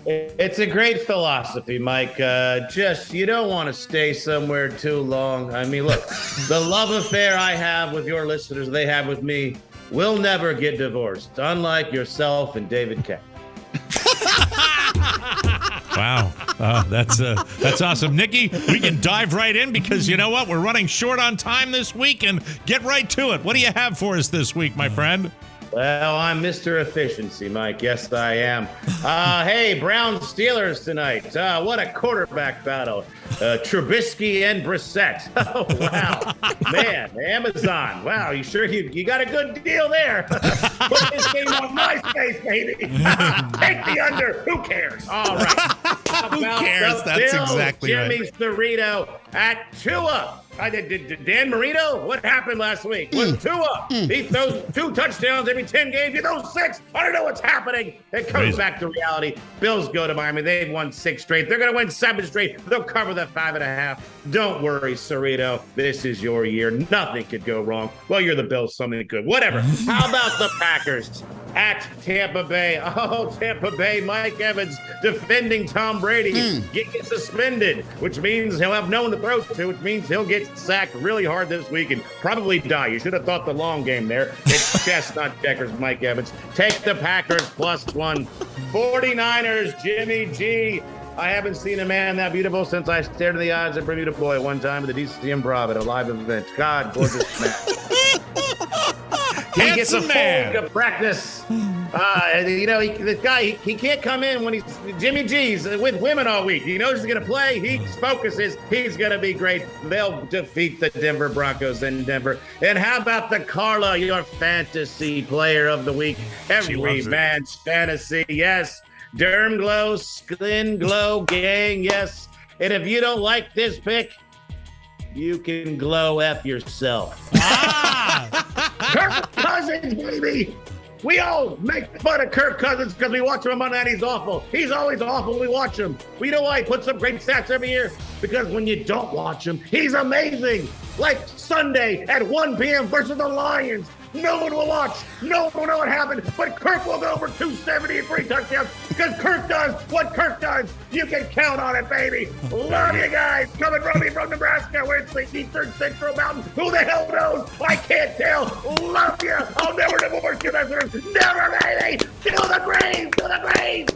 It's a great philosophy, Mike. You don't want to stay somewhere too long. I mean, look, the love affair I have with your listeners, they have with me, will never get divorced, unlike yourself and David Kemp. Wow. That's awesome. Nikki, we can dive right in because you know what? We're running short on time this week, and get right to it. What do you have for us this week, my friend? Well, I'm Mr. Efficiency, Mike. Yes, I am. Hey, Browns Steelers tonight. What a quarterback battle. Trubisky and Brissett. Oh, wow. Man, Amazon. Wow, you sure you got a good deal there. Put this game on MySpace, baby. Take the under. Who cares? All right. Who cares? That's exactly right. Jimmy Cerrito at Tua. Did Dan Marino? What happened last week? With Tua, he throws 2 touchdowns every 10 games. He throws 6. I don't know what's happening. It comes back to reality. Bills go to Miami. They've won 6 straight. They're going to win 7 straight. They'll cover the 5.5. Don't worry, Cerrito. This is your year. Nothing could go wrong. Well, you're the Bills. Something good. Whatever. How about the Packers at Tampa Bay? Oh, Tampa Bay. Mike Evans defending Tom Brady. Getting suspended, which means he'll have no one to throw to, which means he'll get sacked really hard this week and probably die. You should have thought the long game there. It's chess, not checkers, Mike Evans. Take the Packers +1. 49ers, Jimmy G. I haven't seen a man that beautiful since I stared in the eyes of Bermuda Boy one time at the DC Improv at a live event. God, gorgeous man. He gets a Handsome full man. week of practice. This guy, he can't come in when he's Jimmy G's with women all week. He knows he's going to play. He focuses. He's going to be great. They'll defeat the Denver Broncos in Denver. And how about the Carla, your fantasy player of the week? Every man's fantasy, yes. Derm glow, skin glow, gang, yes. And if you don't like this pick, you can glow F yourself. Kirk Cousins, baby. We all make fun of Kirk Cousins because we watch him on Monday night. He's awful. He's always awful when we watch him. Well, you know why he puts up great stats every year? Because when you don't watch him, he's amazing. Like Sunday at 1 p.m. versus the Lions. No one will watch. No one will know what happened. But Kirk will go over 270 and 3 touchdowns because Kirk does what Kirk does. You can count on it, baby. Love you guys. Coming from me from Nebraska, where it's the Eastern Central Mountain. Who the hell knows? I can't tell. Love you. I'll never divorce you, listeners. Never, baby. To the grave. To the grave.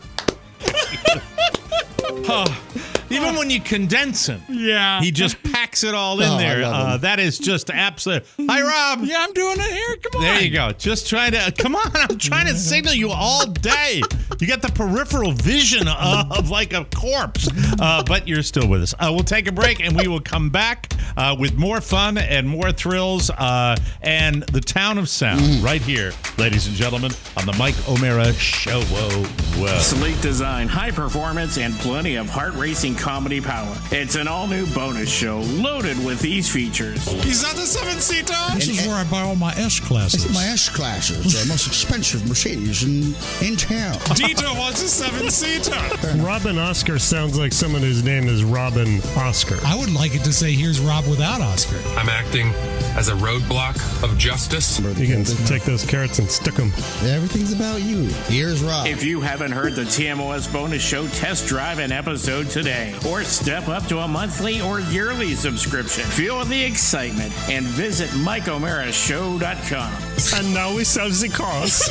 Even when you condense him, he just packs it all in there. That is just absolute. Hi, Rob. Yeah, I'm doing it here. Come on. There you go. Just trying to come on. I'm trying to signal you all day. You got the peripheral vision of like a corpse, but you're still with us. We'll take a break and we will come back with more fun and more thrills and the town of sound right here, ladies and gentlemen, on the Mike O'Mara Show. Whoa. Sleek design, high performance, and plenty of heart-racing comedy power. It's an all-new bonus show loaded with these features. Is that the 7-seater? This is where I buy all my S-classes. My S-classes. The most expensive Mercedes in town. Dieter wants a 7-seater. Robin Oscar sounds like someone whose name is Robin Oscar. I would like it to say, here's Rob without Oscar. I'm acting as a roadblock of justice. You can take those carrots and stick them. Everything's about you. Here's Rob. If you haven't heard the TMOS bonus show, test drive an episode today or step up to a monthly or yearly subscription. Feel the excitement and visit MikeO'MaraShow.com. And now we sell the cars.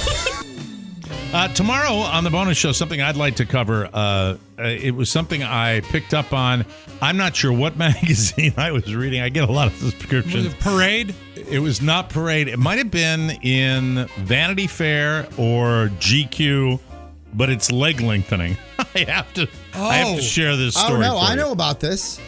Tomorrow on the bonus show, something I'd like to cover. It was something I picked up on. I'm not sure what magazine I was reading. I get a lot of subscriptions. Was it Parade? It was not Parade. It might have been in Vanity Fair or GQ, but it's leg lengthening. I have to share this story. Oh, no, for I you. know about this.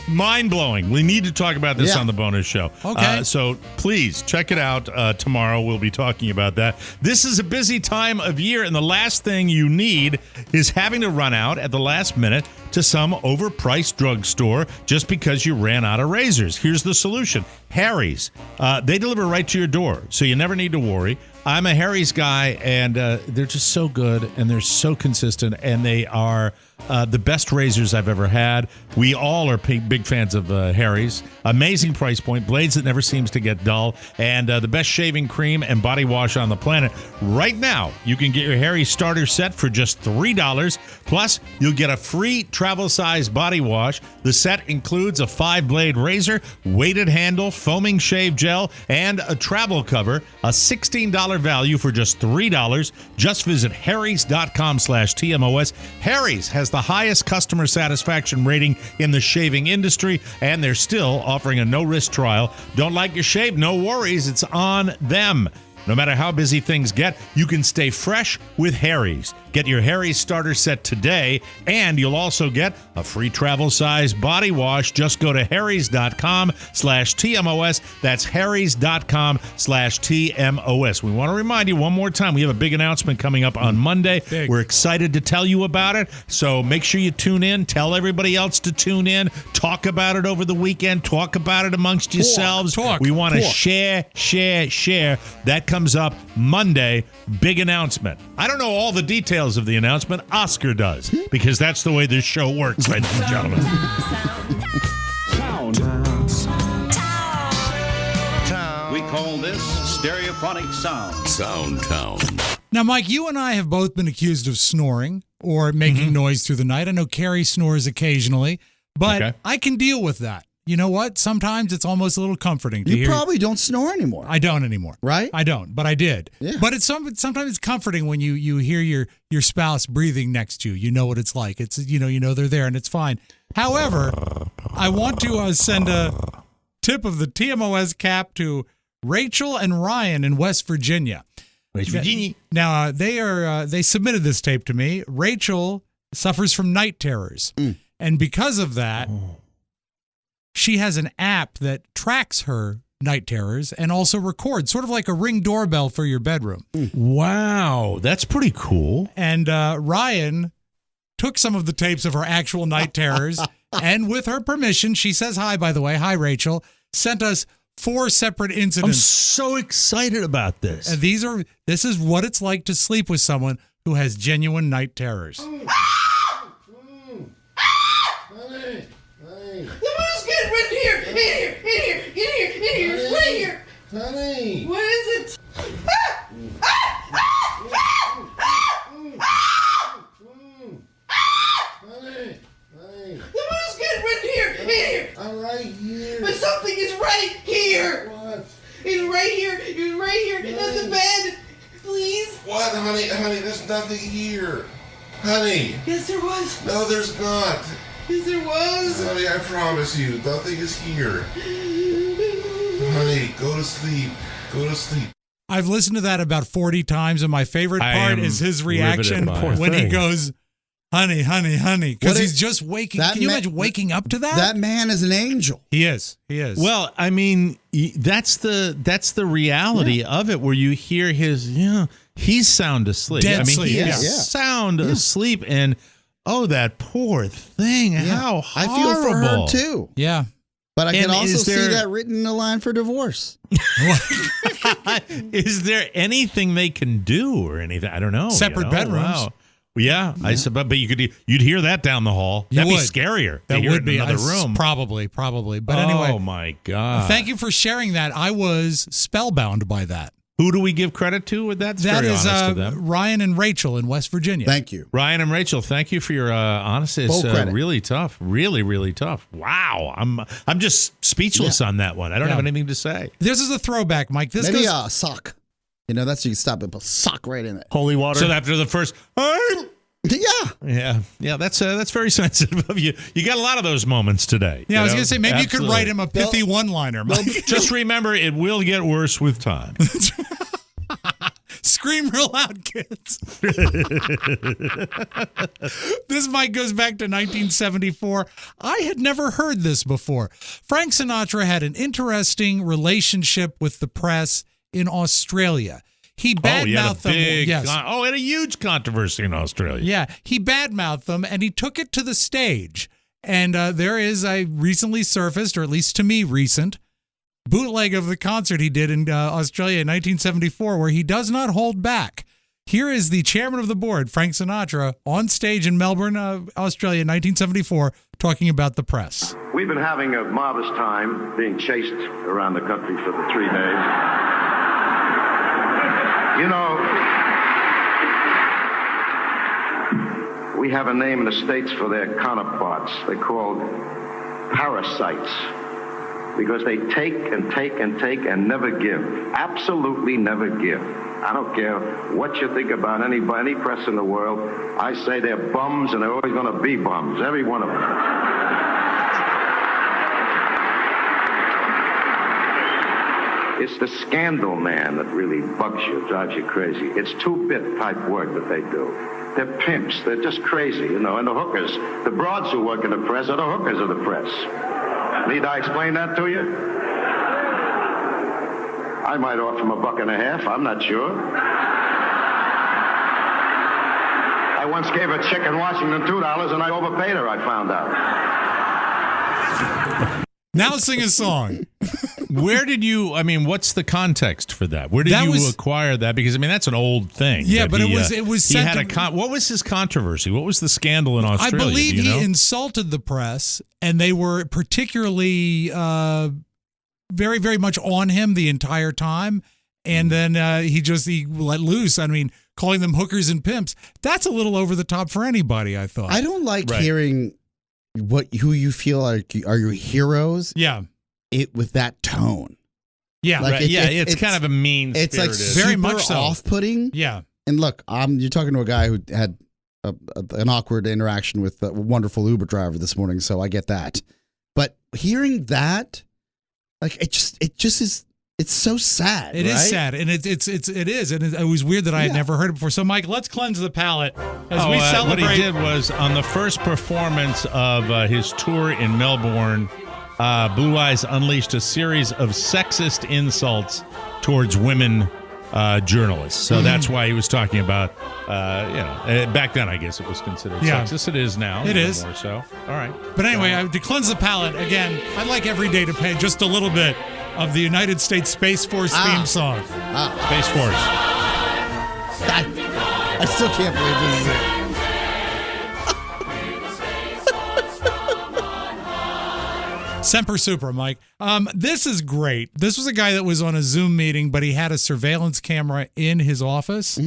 Mind-blowing. We need to talk about this on the bonus show. Okay. So please check it out tomorrow. We'll be talking about that. This is a busy time of year, and the last thing you need is having to run out at the last minute to some overpriced drugstore just because you ran out of razors. Here's the solution. Harry's. They deliver right to your door, so you never need to worry. I'm a Harry's guy, and they're just so good, and they're so consistent, and they are the best razors I've ever had. We all are big fans of Harry's. Amazing price point, blades that never seems to get dull, and the best shaving cream and body wash on the planet. Right now, you can get your Harry's starter set for just $3. Plus, you'll get a free travel size body wash. The set includes a 5-blade razor, weighted handle, foaming shave gel, and a travel cover. A $16 value for just $3. Just visit harrys.com/TMOS. Harry's has the highest customer satisfaction rating in the shaving industry, and they're still offering a no-risk trial. Don't like your shave? No worries. It's on them. No matter how busy things get, you can stay fresh with Harry's. Get your Harry's starter set today, and you'll also get a free travel size body wash. Just go to harrys.com/TMOS. That's harrys.com/TMOS. We want to remind you one more time, we have a big announcement coming up on Monday. We're excited to tell you about it, so make sure you tune in. Tell everybody else to tune in. Talk about it over the weekend. Talk about it amongst yourselves. We want to share. That comes up Monday. Big announcement. I don't know all the details of the announcement. Oscar does, because that's the way this show works, ladies and gentlemen. We call this stereophonic sound. Soundtown. Now, Mike, you and I have both been accused of snoring or making noise through the night. I know Carrie snores occasionally, but I can deal with that. You know what? Sometimes it's almost a little comforting to hear. You probably don't snore anymore. I don't anymore. Right? I don't, but I did. Yeah. But it's sometimes it's comforting when you hear your spouse breathing next to you. You know what it's like. It's you know they're there and it's fine. However, I want to send a tip of the TMOS cap to Rachel and Ryan in West Virginia. Now, they submitted this tape to me. Rachel suffers from night terrors. And because of that, she has an app that tracks her night terrors and also records, sort of like a Ring doorbell for your bedroom. Wow, that's pretty cool. And Ryan took some of the tapes of her actual night terrors, and with her permission, she says hi, by the way. Hi, Rachel. Sent us 4 separate incidents. I'm so excited about this. And this is what it's like to sleep with someone who has genuine night terrors. Right here. Honey. What is it? Honey. The moose getting right here. I'm right here. But something is right here. What? He's right here. He's right here on the bed. Please. What, honey? There's nothing here. Honey. Yes, there was. No, there's not. Yes, there was. Honey, I promise you, nothing is here. Honey, go to sleep. Go to sleep. I've listened to that about 40 times, and my favorite part is his reaction when he goes, honey, honey, honey, because he's just waking. Can you imagine waking up to that? That man is an angel. He is. He is. Well, I mean, that's the reality of it, where you hear he's sound asleep. Dead I mean, sleep. he is sound asleep, and that poor thing. How horrible. I feel for her too. Yeah. But I can also see that written in the line for divorce. Is there anything they can do or anything? I don't know. Separate bedrooms. Wow. Yeah, I said, but you'd hear that down the hall. That'd be scarier. That would be another room. Probably. But anyway. Oh my God! Thank you for sharing that. I was spellbound by that. Who do we give credit to with that? That is Ryan and Rachel in West Virginia. Thank you, Ryan and Rachel. Thank you for your honesty. It's really tough. Really, really tough. Wow, I'm just speechless on that one. I don't have anything to say. This is a throwback, Mike. This maybe goes a sock. That's you can stop it, but sock right in it. Holy water. So after the first, yeah. That's very sensitive of you. You got a lot of those moments today. Yeah, I was gonna say maybe you could write him a pithy one-liner. Just remember, it will get worse with time. Scream real loud, kids. This mic goes back to 1974. I had never heard this before. Frank Sinatra had an interesting relationship with the press in Australia. He badmouthed them. He had a huge controversy in Australia. Yeah, he badmouthed them, and he took it to the stage. And there is a recently surfaced, or at least to me recent, bootleg of the concert he did in Australia in 1974, where he does not hold back. Here is the chairman of the board, Frank Sinatra, on stage in Melbourne, Australia in 1974, talking about the press. We've been having a marvelous time being chased around the country for the 3 days. You know, we have a name in the States for their counterparts. They're called parasites, because they take and take and take and never give. Absolutely never give. I don't care what you think about any press in the world. I say they're bums, and they're always going to be bums, every one of them. It's the scandal man that really bugs you, drives you crazy. It's two-bit type work that they do. They're pimps. They're just crazy, And the hookers, the broads who work in the press are the hookers of the press. Need I explain that to you? I might offer them $1.50. I'm not sure. I once gave a chick in Washington $2, and I overpaid her, I found out. Now sing a song. Where did you, what's the context for that? Where did you acquire that? Because, that's an old thing. Yeah, but it was he had what was his controversy? What was the scandal in Australia? I believe he insulted the press, and they were particularly very, very much on him the entire time. And then he let loose. Calling them hookers and pimps. That's a little over the top for anybody, I thought. I don't like hearing who you feel are your heroes. Yeah. With that tone. Yeah. It's kind of a mean. It's like very much so off-putting. Yeah. And look, you're talking to a guy who had an awkward interaction with a wonderful Uber driver this morning, so I get that. But hearing that, it just is It's so sad. It is sad, and it is, and it was weird that I had never heard it before. So, Mike, let's cleanse the palate as we celebrate. What he did was on the first performance of his tour in Melbourne, Blue Eyes unleashed a series of sexist insults towards women journalists. So that's why he was talking about, back then I guess it was considered sexist. It is now. It is more so. All right. But anyway, to cleanse the palate again, I'd like every day to play just a little bit of the United States Space Force theme song. Space Force. I still can't believe this is it. Semper Super, Mike. This is great. This was a guy that was on a Zoom meeting, but he had a surveillance camera in his office.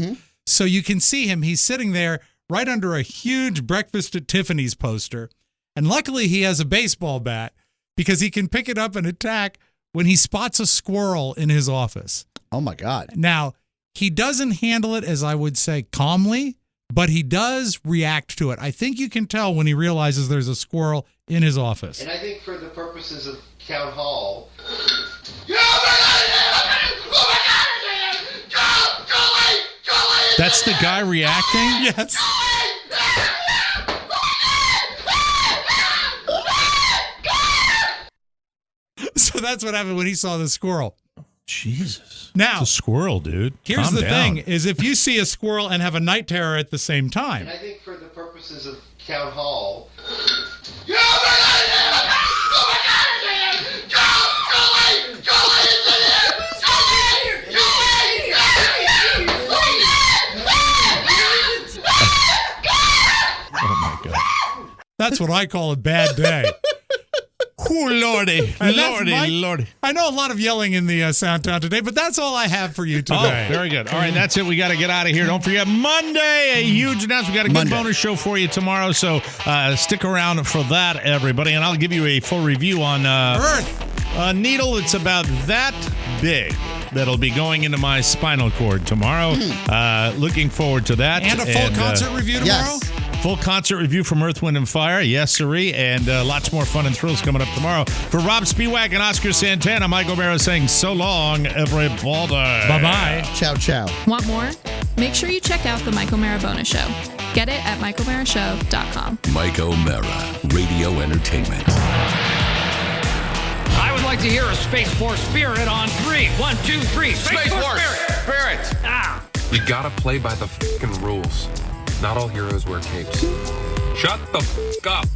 So you can see him. He's sitting there right under a huge Breakfast at Tiffany's poster. And luckily he has a baseball bat because he can pick it up and attack when he spots a squirrel in his office. Oh, my God. Now, he doesn't handle it, as I would say, calmly, but he does react to it. I think you can tell when he realizes there's a squirrel in his office. And I think for the purposes of town hall... That's the guy reacting? Yes. So that's what happened when he saw the squirrel. Jesus. Now, it's a squirrel, dude. Here's Calm the down. thing, is if you see a squirrel and have a night terror at the same time. And I think for the purposes of town hall... Oh, my God. That's what I call a bad day. Oh, Lordy. Lordy. I know a lot of yelling in the Soundtown today, but that's all I have for you today. Oh, very good. All right, that's it. We got to get out of here. Don't forget, Monday, a huge announcement. We got a good bonus show for you tomorrow, so stick around for that, everybody. And I'll give you a full review on Earth. A needle that's about that big that'll be going into my spinal cord tomorrow. Looking forward to that. And a full concert review tomorrow? Yes. Full concert review from Earth, Wind, and Fire. Yes, sirree. And lots more fun and thrills coming up tomorrow. For Rob Spiewak and Oscar Santana, Mike O'Mara saying so long, everybody. Bye-bye. Ciao, ciao. Want more? Make sure you check out the Mike O'Mara Bonus Show. Get it at MikeO'MaraShow.com. Mike O'Mara, radio entertainment. I would like to hear a Space Force Spirit on 3. 1, 2, 3. Space Force Spirit! Ah! You gotta play by the fucking rules. Not all heroes wear capes. Shut the fuck up.